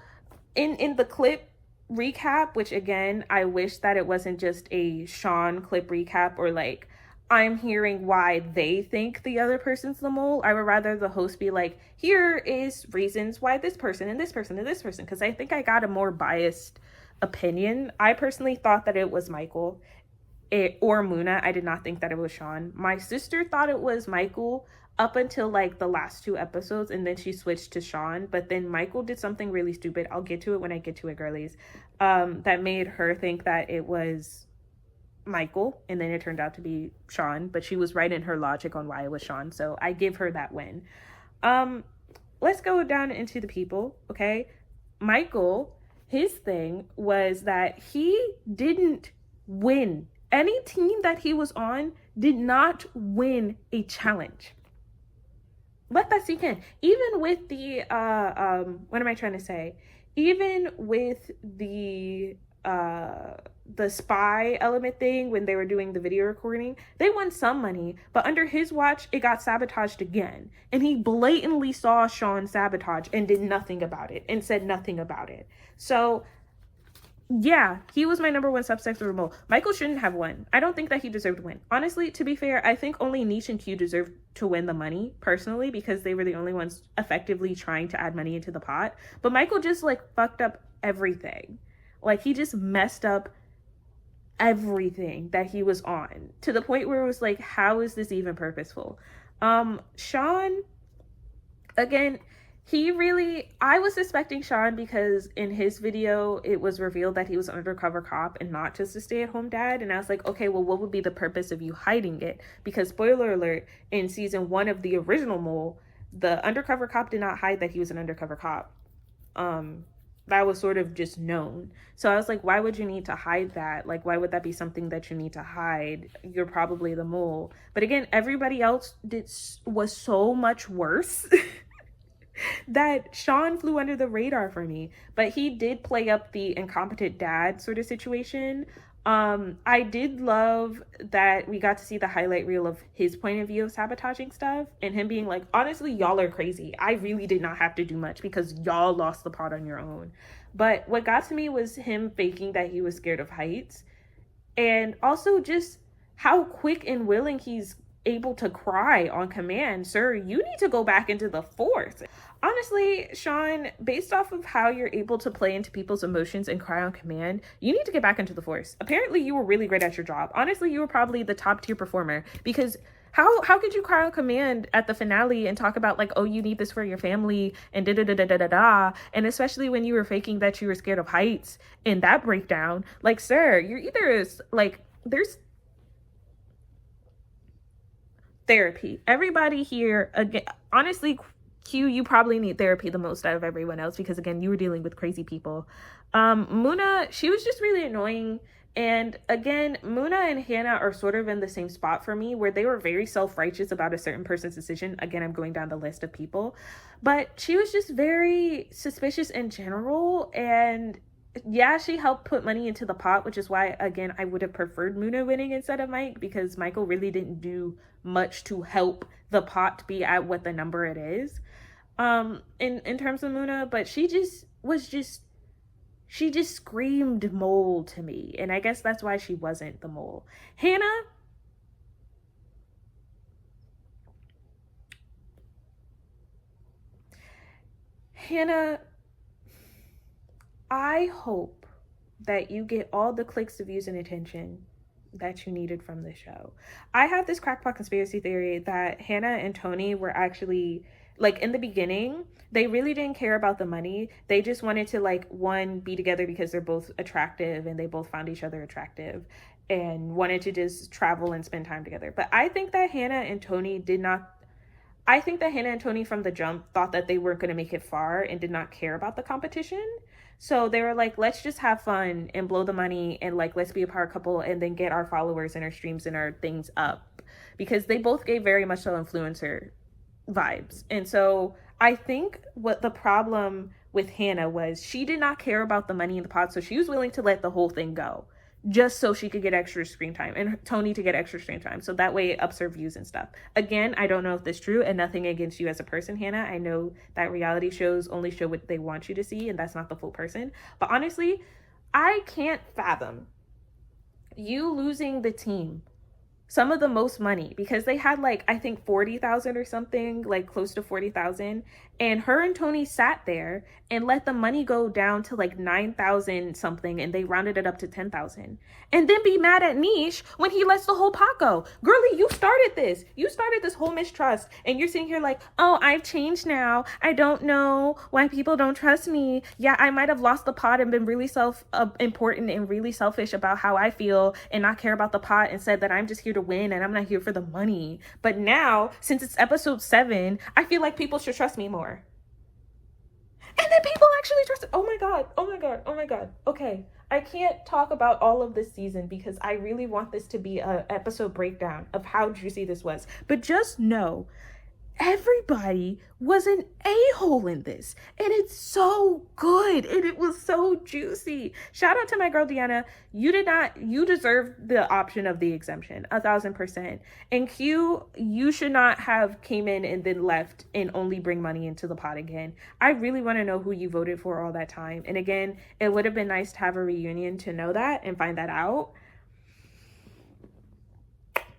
in the clip recap, which again, I wish that it wasn't just a Sean clip recap or like I'm hearing why they think the other person's the mole. I would rather the host be like, here is reasons why this person and this person and this person, because I think I got a more biased opinion. I personally thought that it was Michael or Muna. I did not think that it was Sean. My sister thought it was Michael up until like the last 2 episodes, and then she switched to Sean. But then Michael did something really stupid. I'll get to it when I get to it, girlies. That made her think that it was Michael, and then it turned out to be Sean, but she was right in her logic on why it was Sean, so I give her that win. Let's go down into the people, okay? Michael, his thing was that he didn't win. Any team that he was on did not win a challenge. Let that sink in. Even with the what am I trying to say? Even with the spy element thing, when they were doing the video recording, they won some money, but under his watch it got sabotaged again, and he blatantly saw Sean sabotage and did nothing about it and said nothing about it. So yeah, he was my number 1 suspect for mole. Michael shouldn't have won. I don't think that he deserved to win. Honestly, to be fair, I think only Niche and Q deserved to win the money, personally, because they were the only ones effectively trying to add money into the pot. But Michael just like fucked up everything. Like, he just messed up everything that he was on, to the point where it was like, how is this even purposeful? Sean, again, I was suspecting Sean because in his video, it was revealed that he was an undercover cop and not just a stay-at-home dad. And I was like, okay, well, what would be the purpose of you hiding it? Because spoiler alert, in season 1 of the original Mole, the undercover cop did not hide that he was an undercover cop. That was sort of just known. So I was like, why would you need to hide that? Like, why would that be something that you need to hide? You're probably the mole. But again, everybody else was so much worse that Sean flew under the radar for me. But he did play up the incompetent dad sort of situation. I did love that we got to see the highlight reel of his point of view of sabotaging stuff, and him being like, honestly, y'all are crazy. I really did not have to do much because y'all lost the pot on your own. But what got to me was him faking that he was scared of heights, and also just how quick and willing he's able to cry on command. Sir, you need to go back into the force. Honestly, Sean, based off of how you're able to play into people's emotions and cry on command, you need to get back into the force. Apparently, you were really great at your job. Honestly, you were probably the top tier performer, because how could you cry on command at the finale and talk about like, oh, you need this for your family and da da da da da da da, and especially when you were faking that you were scared of heights in that breakdown. Like, sir, you're either like, there's therapy. Everybody here, again, honestly, Q, you probably need therapy the most out of everyone else, because again, you were dealing with crazy people. Muna, she was just really annoying. And again, Muna and Hannah are sort of in the same spot for me, where they were very self-righteous about a certain person's decision. Again, I'm going down the list of people, but she was just very suspicious in general. And yeah, she helped put money into the pot, which is why, again, I would have preferred Muna winning instead of Mike, because Michael really didn't do much to help the pot be at what the number it is. In terms of Muna, but she just screamed mole to me, and I guess that's why she wasn't the mole. Hannah, I hope that you get all the clicks, views, and attention that you needed from the show. I have this crackpot conspiracy theory that Hannah and Tony were actually, like, in the beginning, they really didn't care about the money. They just wanted to, like, one, be together because they're both attractive and they both found each other attractive and wanted to just travel and spend time together. But I think that Hannah and Tony from the jump thought that they weren't going to make it far and did not care about the competition. So they were like, let's just have fun and blow the money and, like, let's be a power couple and then get our followers and our streams and our things up, because they both gave very much so influencer vibes. And so I think what the problem with Hannah was, she did not care about the money in the pot, so she was willing to let the whole thing go just so she could get extra screen time and Tony to get extra screen time. So that way it ups her views and stuff. Again, I don't know if this is true, and nothing against you as a person, Hannah. I know that reality shows only show what they want you to see, and that's not the full person. But honestly, I can't fathom you losing the team some of the most money, because they had like, I think 40,000 or something, like close to 40,000. And her and Tony sat there and let the money go down to like 9,000 something, and they rounded it up to 10,000. And then be mad at Niche when he lets the whole pot go. Girlie, you started this. You started this whole mistrust, and you're sitting here like, oh, I've changed now. I don't know why people don't trust me. Yeah, I might have lost the pot and been really important and really selfish about how I feel and not care about the pot, and said that I'm just here to win and I'm not here for the money. But now, since it's episode 7, I feel like people should trust me more. And then people actually trust it. Oh my god, oh my god, oh my god. Okay, I can't talk about all of this season because I really want this to be an episode breakdown of how juicy this was. But just know, everybody was an a-hole in this, and it's so good, and it was so juicy. Shout out to my girl Deanna. You deserved the option of the exemption 1,000%. And Q, you should not have came in and then left and only bring money into the pot again. I really want to know who you voted for all that time. And again, it would have been nice to have a reunion to know that and find that out.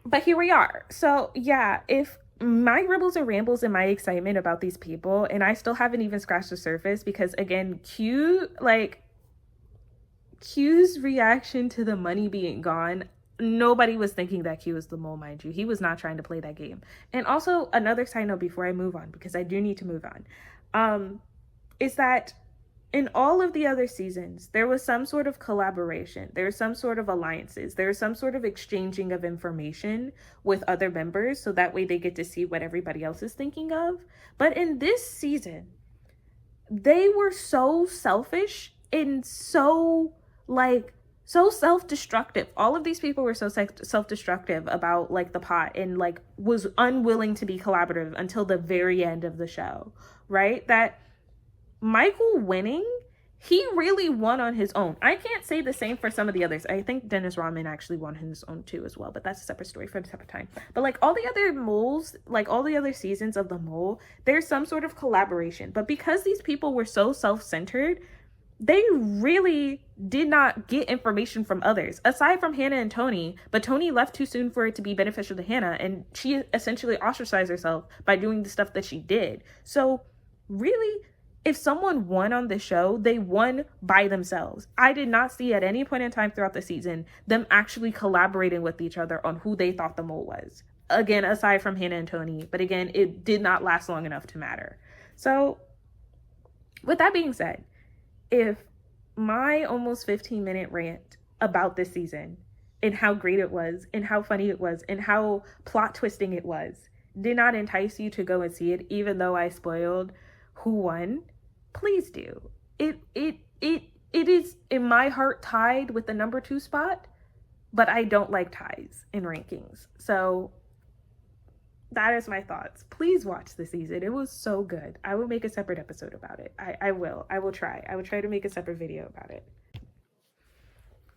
But here we are. So yeah, if my ribbles and rambles and my excitement about these people, and I still haven't even scratched the surface, because again, Q's reaction to the money being gone, nobody was thinking that Q was the mole, mind you. He was not trying to play that game. And also, another side note before I move on, because I do need to move on, is that in all of the other seasons, there was some sort of collaboration. There was some sort of alliances. There was some sort of exchanging of information with other members, so that way they get to see what everybody else is thinking of. But in this season, they were so selfish and so self-destructive. All of these people were so self-destructive about like the pot, and like was unwilling to be collaborative until the very end of the show, right? That Michael winning, he really won on his own. I can't say the same for some of the others. I think Dennis Rodman actually won on his own too as well, but that's a separate story for a separate time. But like all the other moles, like all the other seasons of The Mole, there's some sort of collaboration. But because these people were so self-centered, they really did not get information from others, aside from Hannah and Tony. But Tony left too soon for it to be beneficial to Hannah, and she essentially ostracized herself by doing the stuff that she did. So really, if someone won on the show, they won by themselves. I did not see at any point in time throughout the season them actually collaborating with each other on who they thought the mole was. Again, aside from Hannah and Tony. But again, it did not last long enough to matter. So with that being said, if my almost 15-minute rant about this season and how great it was and how funny it was and how plot twisting it was did not entice you to go and see it, even though I spoiled who won, please do. It is in my heart tied with the number 2 spot, but I don't like ties in rankings. So that is my thoughts. Please watch the season. It was so good. I will make a separate episode about it. I will try. I will try to make a separate video about it.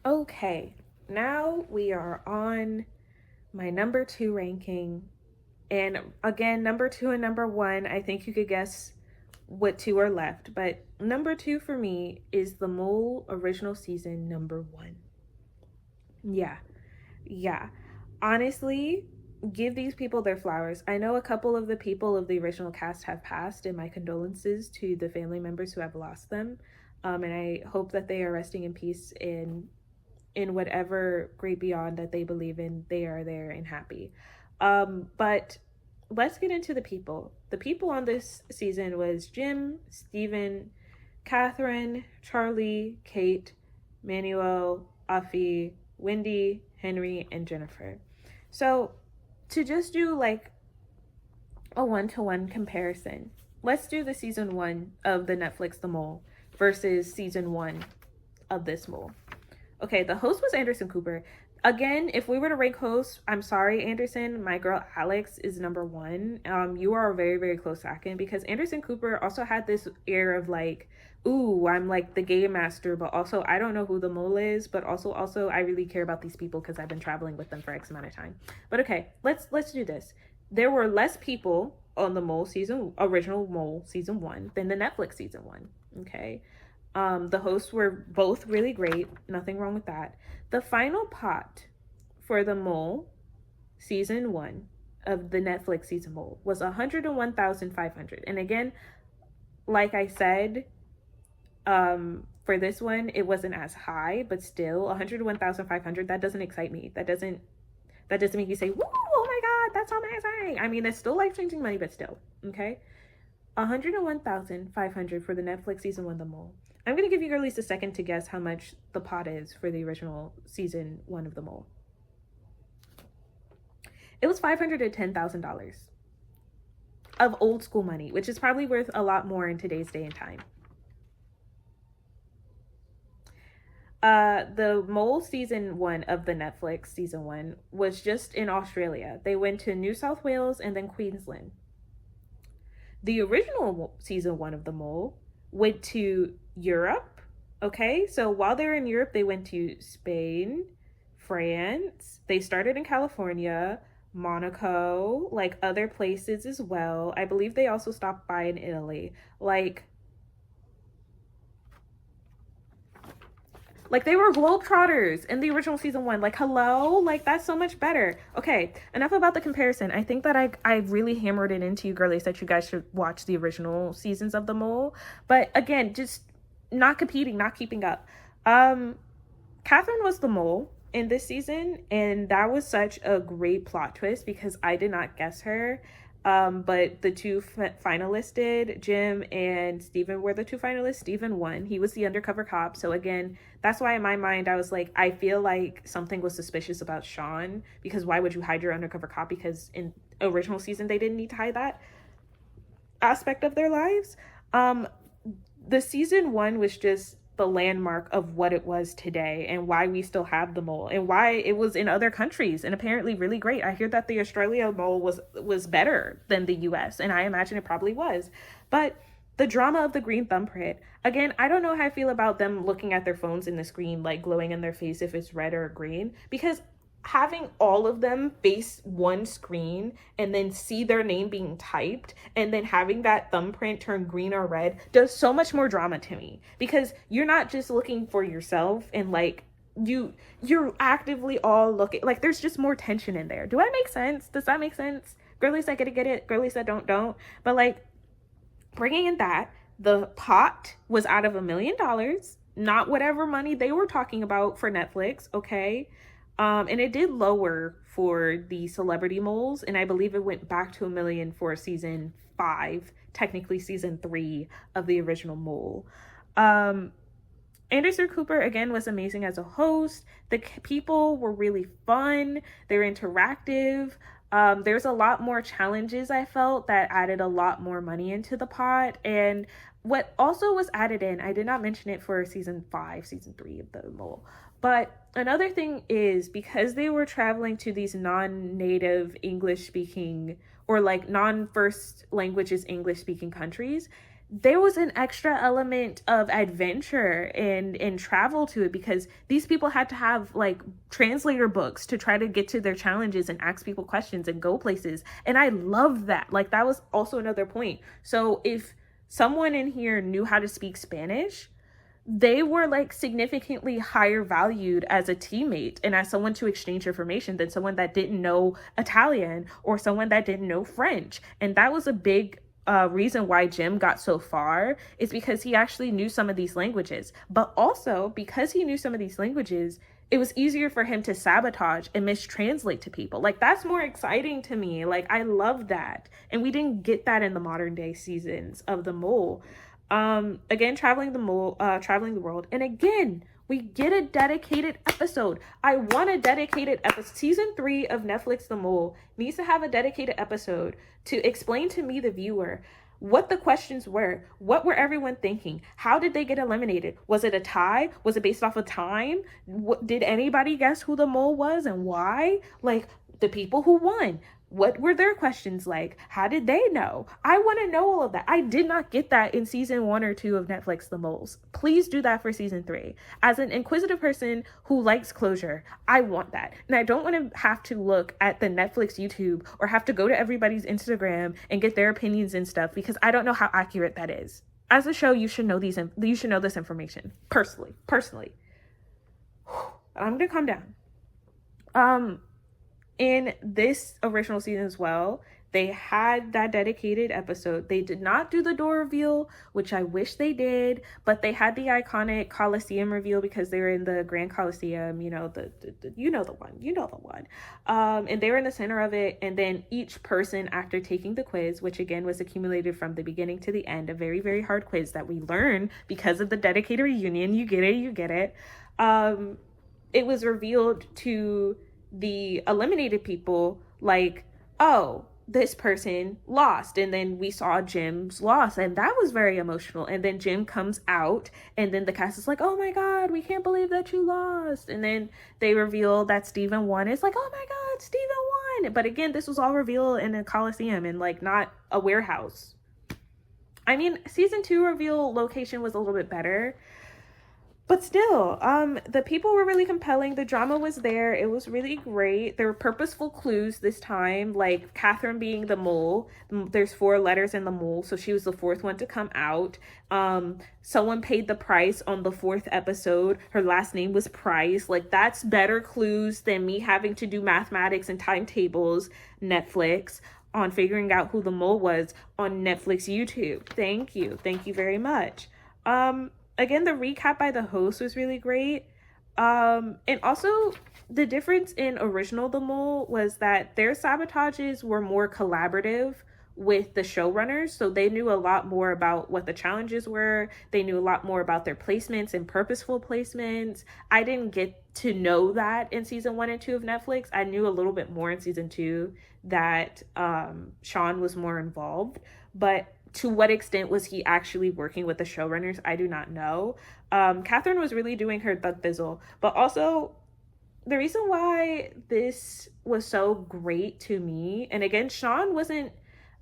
Okay, now we are on my number 2 ranking. And again, number 2 and number 1, I think you could guess what 2 are left. But number 2 for me is The Mole original season number 1. Yeah. Honestly, give these people their flowers. I know a couple of the people of the original cast have passed, and my condolences to the family members who have lost them. And I hope that they are resting in peace in whatever great beyond that they believe in. They are there and happy. But let's get into the people. The people on this season was Jim, Steven, Catherine, Charlie, Kate, Manuel, Afi, Wendy, Henry, and Jennifer. So to just do like a 1-to-1 comparison, let's do the season 1 of the Netflix The Mole versus season 1 of this Mole. Okay, the host was Anderson Cooper. Again, if we were to rank hosts, I'm sorry, Anderson, my girl Alex is number one. You are a very, very close second, because Anderson Cooper also had this air of like, ooh, I'm like the game master, but also I don't know who the mole is, but also I really care about these people because I've been traveling with them for X amount of time. But okay, let's do this. There were less people on the original Mole season 1 than the Netflix season 1. Okay. The hosts were both really great. Nothing wrong with that. The final pot for the Mole season 1 of the Netflix season Mole was 101,500. And again, like I said, for this one, it wasn't as high, but still 101,500, that doesn't excite me. That doesn't make you say, woo, oh my God, that's amazing. I mean, it's still life-changing money, but still, okay? 101,500 for the Netflix season 1, The Mole. I'm going to give you girlies a second to guess how much the pot is for the original season 1 of The Mole. It was $510,000 of old school money, which is probably worth a lot more in today's day and time. The Mole season 1 of the Netflix season 1 was just in Australia. They went to New South Wales and then Queensland. The original season 1 of The Mole went to Europe. Okay, so while they were in Europe, they went to Spain, France. They started in California, Monaco, like other places as well. I believe they also stopped by in Italy. Like they were globetrotters in the original season 1. Like, hello? Like, that's so much better. Okay, enough about the comparison. I think that I really hammered it into you girlies that you guys should watch the original seasons of The Mole. But again, just not competing, not keeping up. Catherine was the mole in this season, and that was such a great plot twist because I did not guess her. But the two finalists did. Jim and Steven were the two finalists. Steven won. He was the undercover cop. So again, that's why in my mind, I was like, I feel like something was suspicious about Sean, because why would you hide your undercover cop? Because in original season, they didn't need to hide that aspect of their lives. The season 1 was just the landmark of what it was today and why we still have the mole and why it was in other countries and apparently really great. I hear that the Australia mole was better than the US, and I imagine it probably was. But the drama of the green thumbprint, again, I don't know how I feel about them looking at their phones in the screen, like glowing in their face if it's red or green, because having all of them face one screen and then see their name being typed and then having that thumbprint turn green or red does so much more drama to me, because you're not just looking for yourself and like you're actively all looking, like there's just more tension in there. Do I make sense? Does that make sense? Girlies that get it, girlies that don't. But like bringing in that, the pot was out of $1 million, not whatever money they were talking about for Netflix, okay? And it did lower for the celebrity moles, and I believe it went back to $1 million for season 5, technically season 3 of the original Mole. Anderson Cooper, again, was amazing as a host. The people were really fun. They were interactive. There's a lot more challenges, I felt, that added a lot more money into the pot. And what also was added in, I did not mention it for season 5, season 3 of the Mole, but another thing is, because they were traveling to these non-native English speaking or like non-first languages English speaking countries, there was an extra element of adventure and travel to it, because these people had to have like translator books to try to get to their challenges and ask people questions and go places. And I love that. Like, that was also another point. So if someone in here knew how to speak Spanish, they were like significantly higher valued as a teammate and as someone to exchange information than someone that didn't know Italian or someone that didn't know French. And that was a big reason why Jim got so far, is because he actually knew some of these languages. But also because he knew some of these languages, it was easier for him to sabotage and mistranslate to people. Like, that's more exciting to me. Like, I love that. And we didn't get that in the modern day seasons of The Mole. Again, traveling the world. And again, we get a dedicated episode. I want a dedicated episode. Season 3 of Netflix The Mole needs to have a dedicated episode to explain to me, the viewer, what the questions were. What were everyone thinking? How did they get eliminated? Was it a tie? Was it based off of time? Did anybody guess who the mole was and why? Like, the people who won, what were their questions like? How did they know? I want to know all of that. I did not get that in season 1 or 2 of Netflix The Moles. Please do that for season 3. As an inquisitive person who likes closure, I want that. And I don't want to have to look at the Netflix YouTube or have to go to everybody's Instagram and get their opinions and stuff, because I don't know how accurate that is. As a show, you should know this information. Personally. I'm going to calm down. In this original season as well, they had that dedicated episode. They did not do the door reveal, which I wish they did, but they had the iconic Coliseum reveal because they were in the Grand Coliseum, you know, the one. And they were in the center of it. And then each person, after taking the quiz, which again was accumulated from the beginning to the end, a very, very hard quiz that we learned because of the dedicated reunion. You get it. It was revealed to the eliminated people, like, oh, this person lost, and then we saw Jim's loss, and that was very emotional. And then Jim comes out, and then the cast is like, oh my god, we can't believe that you lost. And then they reveal that Steven won. It's like, oh my god, Steven won. But again, this was all revealed in a Coliseum and like not a warehouse. I mean, season 2 reveal location was a little bit better, but still, the people were really compelling. The drama was there. It was really great. There were purposeful clues this time, like Catherine being the mole. There's 4 letters in the mole, so she was the 4th one to come out. Someone paid the price on the 4th episode. Her last name was Price. Like, that's better clues than me having to do mathematics and timetables, Netflix, on figuring out who the mole was on Netflix YouTube. Thank you very much. Again, the recap by the host was really great. And also, the difference in original The Mole was that their sabotages were more collaborative with the showrunners. So they knew a lot more about what the challenges were. They knew a lot more about their placements and purposeful placements. I didn't get to know that in season 1 and 2 of Netflix. I knew a little bit more in season 2 that Sean was more involved. But to what extent was he actually working with the showrunners? I do not know. Catherine was really doing her thug fizzle. But also, the reason why this was so great to me, and again, Sean wasn't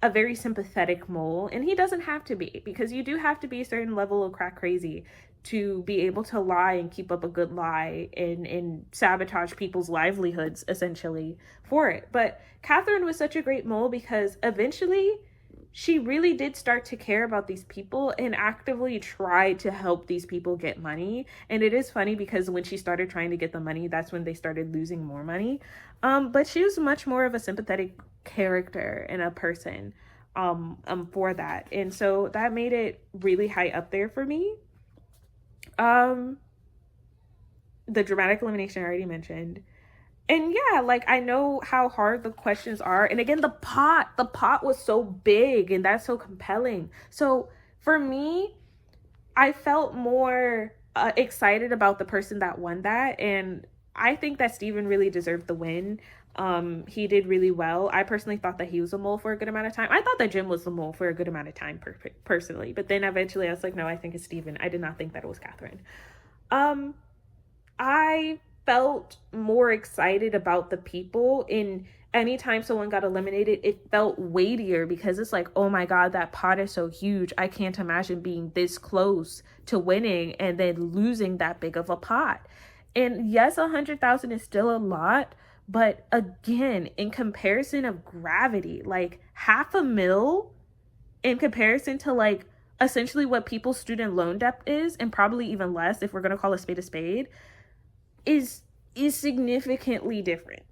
a very sympathetic mole, and he doesn't have to be, because you do have to be a certain level of crack crazy to be able to lie and keep up a good lie and sabotage people's livelihoods, essentially, for it. But Catherine was such a great mole because eventually she really did start to care about these people and actively try to help these people get money. And it is funny because when she started trying to get the money, that's when they started losing more money. But she was much more of a sympathetic character and a person for that. And so that made it really high up there for me. The dramatic elimination I already mentioned. And yeah, like, I know how hard the questions are. And again, the pot was so big, and that's so compelling. So for me, I felt more excited about the person that won that. And I think that Steven really deserved the win. He did really well. I personally thought that he was a mole for a good amount of time. I thought that Jim was the mole for a good amount of time personally. But then eventually I was like, no, I think it's Steven. I did not think that it was Catherine. I felt more excited about the people. In anytime someone got eliminated, it felt weightier because it's like, oh my god, that pot is so huge. I can't imagine being this close to winning and then losing that big of a pot. And yes, 100,000 is still a lot, but again, in comparison of gravity, like $500,000 in comparison to like essentially what people's student loan debt is, and probably even less if we're going to call a spade, is significantly different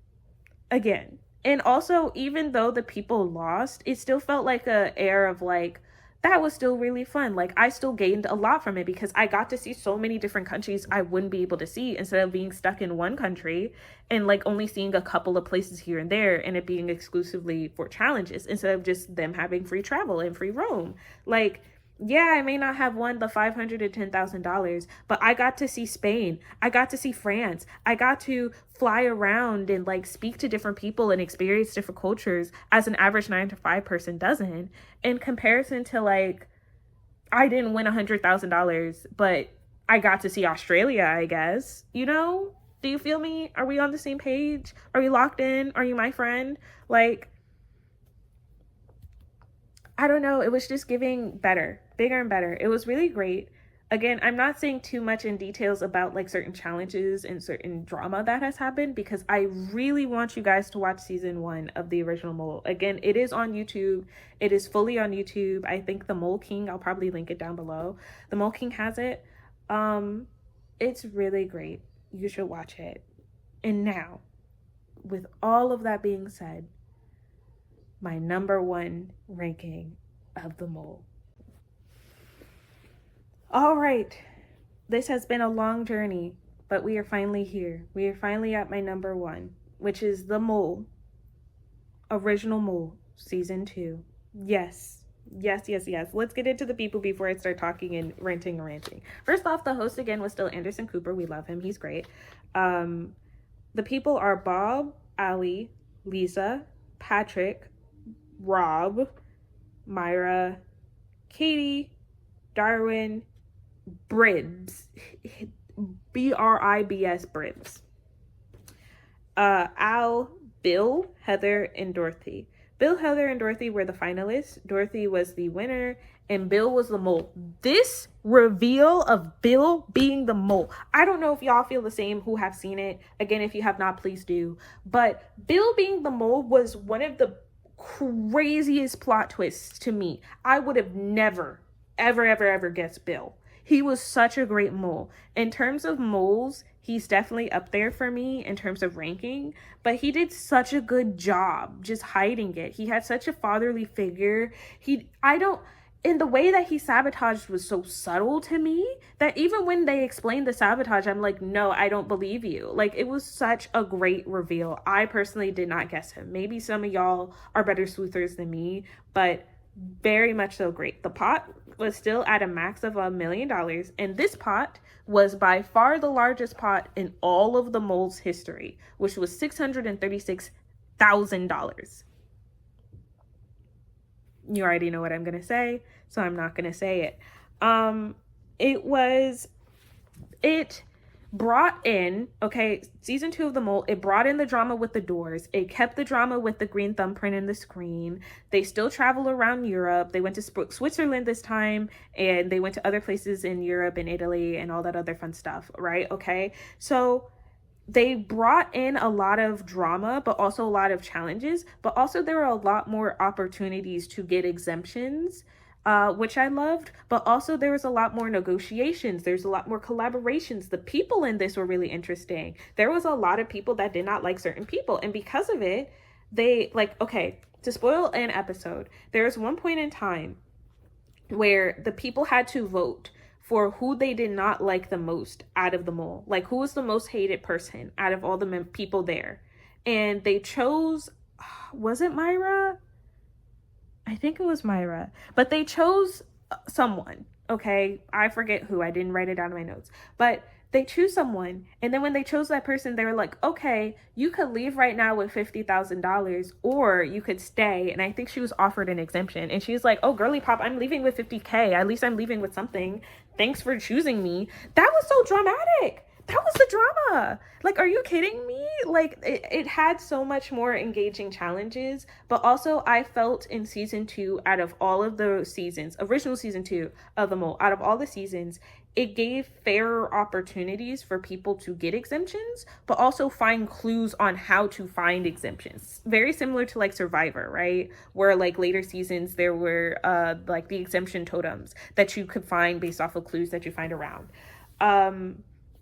again. And also, even though the people lost, it still felt like a air of like, that was still really fun. Like, I still gained a lot from it because I got to see so many different countries I wouldn't be able to see, instead of being stuck in one country and like only seeing a couple of places here and there, and it being exclusively for challenges instead of just them having free travel and free roam. Like, Yeah, I may not have won the $510,000, but I got to see Spain. I got to see France. I got to fly around and like speak to different people and experience different cultures as an average 9 to 5 person doesn't. In comparison to like, I didn't win $100,000, but I got to see Australia, I guess. You know? Do you feel me? Are we on the same page? Are we locked in? Are you my friend? Like, I don't know. It was just giving better, bigger and better. It was really great. Again, I'm not saying too much in details about like certain challenges and certain drama that has happened because I really want you guys to watch season 1 of The Original Mole. Again, it is on YouTube. It is fully on YouTube. I think The Mole King, I'll probably link it down below. The Mole King has it. It's really great. You should watch it. And now, with all of that being said, my number 1 ranking of The Mole. All right, this has been a long journey, but we are finally here. We are finally at my number 1, which is The Mole, Original Mole, season 2. Yes, yes, yes, yes. Let's get into the people before I start talking and ranting. First off, the host again was still Anderson Cooper. We love him. He's great. The people are Bob, Ali, Lisa, Patrick, Rob, Myra, Katie, Darwin, Bribs, Bribs, Bribs, Al, Bill, Heather, and Dorothy. Bill, Heather, and Dorothy were the finalists. Dorothy was the winner, and Bill was the mole. This reveal of Bill being the mole, I don't know if y'all feel the same who have seen it. Again, if you have not, please do. But Bill being the mole was one of the craziest plot twists to me. I would have never, ever guessed Bill. He was such a great mole. In terms of moles, he's definitely up there for me in terms of ranking, but he did such a good job just hiding it. He had such a fatherly figure. And the way that he sabotaged was so subtle to me that even when they explained the sabotage, I'm like, no, I don't believe you. Like, it was such a great reveal. I personally did not guess him. Maybe some of y'all are better sleuthers than me, but very much so great. The pot was still at a max of $1 million, and this pot was by far the largest pot in all of the mole's history, which was $636,000. You already know what I'm going to say, so I'm not going to say it. It brought in, okay, season 2 of The Mole, it brought in the drama with the doors. It kept the drama with the green thumbprint in the screen. They still travel around Europe. They went to Switzerland this time, and they went to other places in Europe and Italy and all that other fun stuff, right? Okay, so they brought in a lot of drama, but also a lot of challenges, but also there were a lot more opportunities to get exemptions, which I loved, but also there was a lot more negotiations. There's a lot more collaborations. The people in this were really interesting. There was a lot of people that did not like certain people, and because of it, okay, to spoil an episode, there was one point in time where the people had to vote for who they did not like the most out of the mole. Like, who was the most hated person out of all the people there? And they chose, was it Myra? I think it was Myra. But they chose someone, okay? I forget who. I didn't write it down in my notes. But they choose someone, and then when they chose that person, they were like, okay, you could leave right now with $50,000, or you could stay. And I think she was offered an exemption, and she was like, oh, girly pop, I'm leaving with $50K. At least I'm leaving with something. Thanks for choosing me. That was so dramatic. That was the drama. Like, are you kidding me? Like, it had so much more engaging challenges, but also I felt in season 2, out of all of the seasons, original season 2 of The Mole, out of all the seasons, it gave fairer opportunities for people to get exemptions, but also find clues on how to find exemptions. Very similar to like Survivor, right? Where like later seasons, there were like the exemption totems that you could find based off of clues that you find around.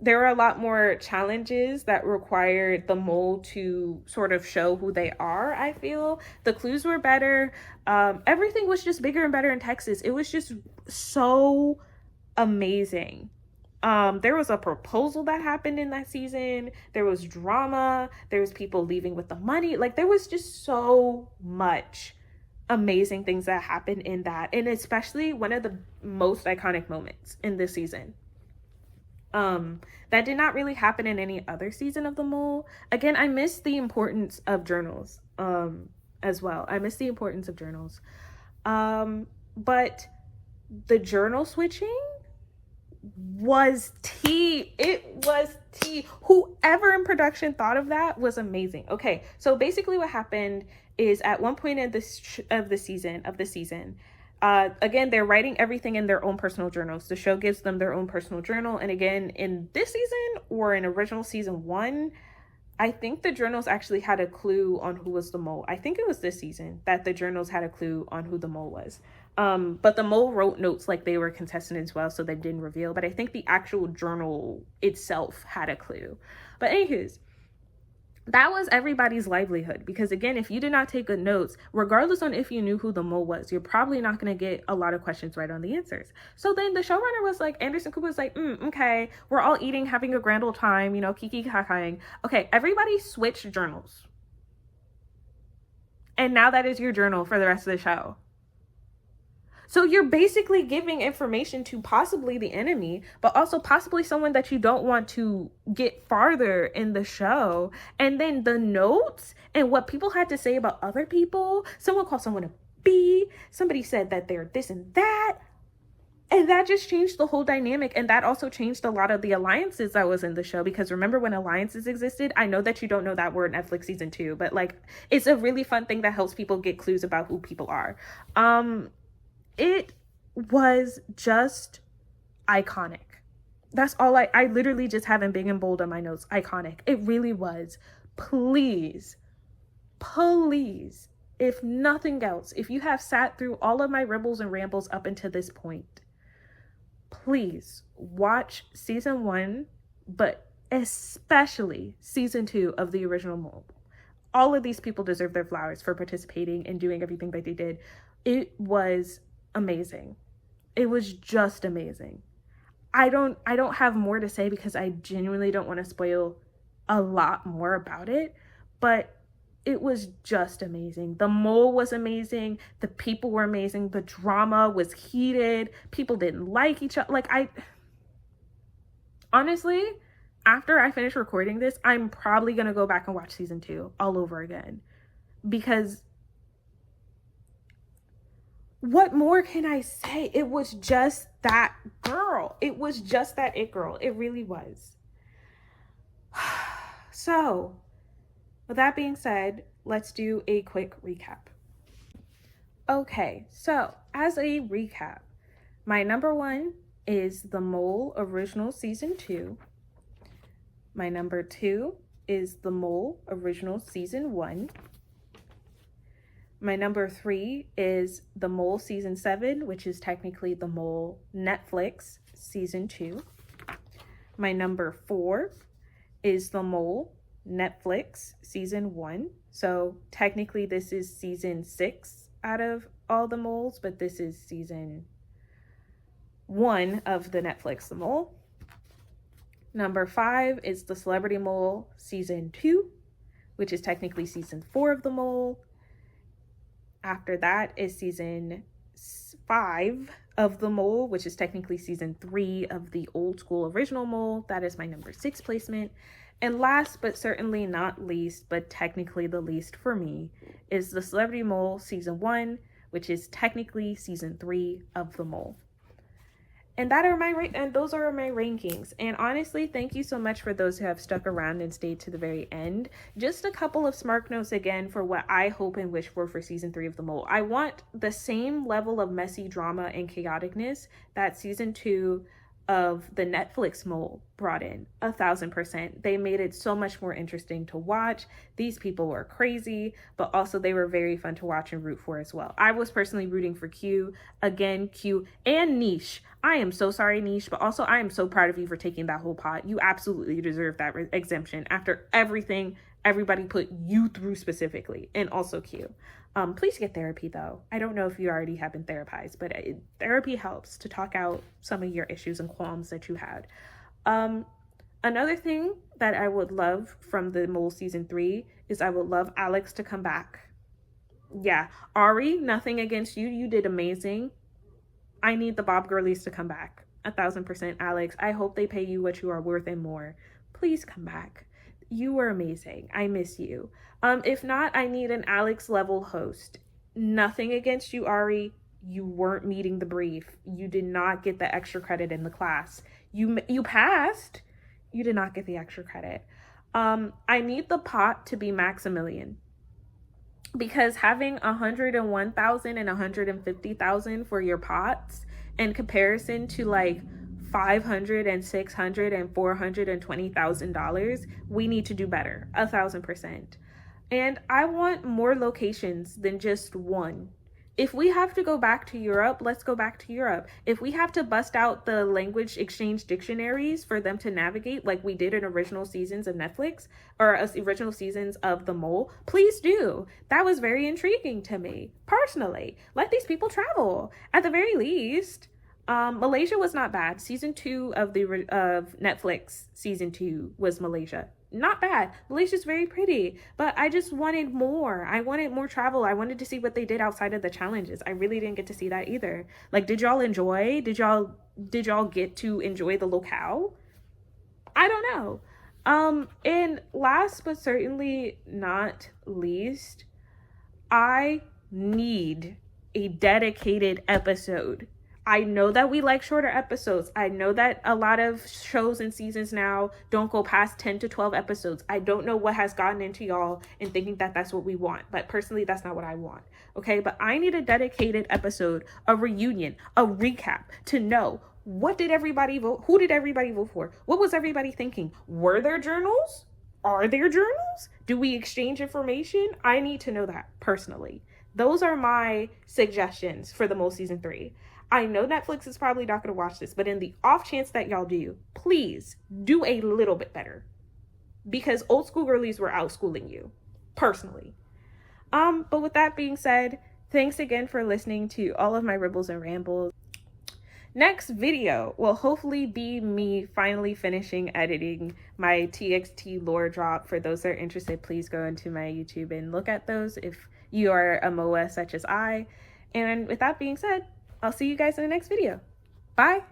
There were a lot more challenges that required the mole to sort of show who they are, I feel. The clues were better. Everything was just bigger and better in Texas. It was just so amazing. There was a proposal that happened in that season. There was drama. There was people leaving with the money. Like, there was just so much amazing things that happen in that, and especially one of the most iconic moments in this season. That did not really happen in any other season of The Mole. Again, I miss the importance of journals as well. I miss the importance of journals. But the journal switching was tea. It was tea. Whoever in production thought of that was amazing. Okay, so basically what happened is at one point in this of the season, again, they're writing everything in their own personal journals. The show gives them their own personal journal. And again, in this season or in original season 1, I think the journals actually had a clue on who was the mole. I think it was this season that the journals had a clue on who the mole was. But the mole wrote notes like they were contestants as well, so they didn't reveal. But I think the actual journal itself had a clue. But anywho's, that was everybody's livelihood, because again, if you did not take good notes, regardless on if you knew who the mole was, you're probably not going to get a lot of questions right on the answers. So then the showrunner was like, Anderson Cooper was like, okay, we're all eating, having a grand old time, you know, kiki kakaing. Okay, everybody switch journals. And now that is your journal for the rest of the show. So you're basically giving information to possibly the enemy, but also possibly someone that you don't want to get farther in the show. And then the notes and what people had to say about other people. Someone called someone a B. Somebody said that they're this and that. And that just changed the whole dynamic. And that also changed a lot of the alliances that was in the show. Because remember when alliances existed? I know that you don't know that word, Netflix season 2. But like, it's a really fun thing that helps people get clues about who people are. It was just iconic. That's all I literally just have in big and bold on my notes. Iconic. It really was. Please, if nothing else, if you have sat through all of my ribbles and rambles up until this point, please watch season 1, but especially season 2 of the original Mole. All of these people deserve their flowers for participating and doing everything that they did. It was amazing. It was just amazing. I don't have more to say because I genuinely don't want to spoil a lot more about it, but it was just amazing. The mole was amazing. The people were amazing. The drama was heated. People didn't like each other. Like, honestly, after I finish recording this, I'm probably going to go back and watch season 2 all over again, because what more can I say? It was just that girl. It was just that it girl. It really was. So, with that being said, let's do a quick recap. Okay, so as a recap, my number 1 is The Mole Original Season 2. My number 2 is The Mole Original Season 1. My number 3 is The Mole Season 7, which is technically The Mole Netflix Season 2. My number 4 is The Mole Netflix Season 1. So technically this is Season 6 out of all the moles, but this is Season 1 of the Netflix The Mole. Number 5 is The Celebrity Mole Season 2, which is technically Season 4 of The Mole. After that is Season 5 of The Mole, which is technically Season 3 of the old school original Mole. That is my number 6 placement. And last but certainly not least, but technically the least for me, is The Celebrity Mole Season 1, which is technically Season 3 of The Mole. And those are my rankings. And honestly, thank you so much for those who have stuck around and stayed to the very end. Just a couple of smart notes again for what I hope and wish for Season 3 of The Mole. I want the same level of messy drama and chaoticness that Season 2 of the Netflix Mole brought in 1,000%. They made it so much more interesting to watch. These people were crazy, but also they were very fun to watch and root for as well. I was personally rooting for Q, and Niche. I am so sorry, Niche, but also I am so proud of you for taking that whole pot. You absolutely deserve that exemption after everything everybody put you through specifically, and also Q. Please get therapy though. I don't know if you already have been therapized, but therapy helps to talk out some of your issues and qualms that you had. Another thing that I would love from The Mole Season 3 is I would love Alex to come back. Yeah, Ari, nothing against you. You did amazing. I need the Bob Girlies to come back. 1,000%, Alex. I hope they pay you what you are worth and more. Please come back. You were amazing. I miss you. If not, I need an Alex level host. Nothing against you, Ari. You weren't meeting the brief. You did not get the extra credit in the class. You passed. You did not get the extra credit. I need the pot to be Maximilian, because having 101,000 and 150,000 for your pots in comparison to like 500 and 600 and 420,000 dollars, we need to do better, 1,000%. And I want more locations than just one. If we have to go back to Europe, let's go back to Europe. If we have to bust out the language exchange dictionaries for them to navigate like we did in original seasons of Netflix or original seasons of The Mole, please do. That was very intriguing to me, personally. Let these people travel, at the very least. Malaysia was not bad. Season 2 of Netflix, season 2 was Malaysia. Not bad. Malaysia's very pretty, but I just wanted more. I wanted more travel. I wanted to see what they did outside of the challenges. I really didn't get to see that either. Like, did y'all enjoy? Did y'all get to enjoy the locale? I don't know. And last but certainly not least, I need a dedicated episode. I know that we like shorter episodes. I know that a lot of shows and seasons now don't go past 10 to 12 episodes. I don't know what has gotten into y'all in thinking that that's what we want. But personally, that's not what I want. Okay, but I need a dedicated episode, a reunion, a recap to know what did everybody vote? Who did everybody vote for? What was everybody thinking? Were there journals? Are there journals? Do we exchange information? I need to know that personally. Those are my suggestions for The Mole Season 3. I know Netflix is probably not going to watch this, but in the off chance that y'all do, please do a little bit better. Because old school girlies were outschooling you, personally. But with that being said, thanks again for listening to all of my ribbles and rambles. Next video will hopefully be me finally finishing editing my TXT lore drop. For those that are interested, please go into my YouTube and look at those if you are a MOA such as I. And with that being said, I'll see you guys in the next video. Bye.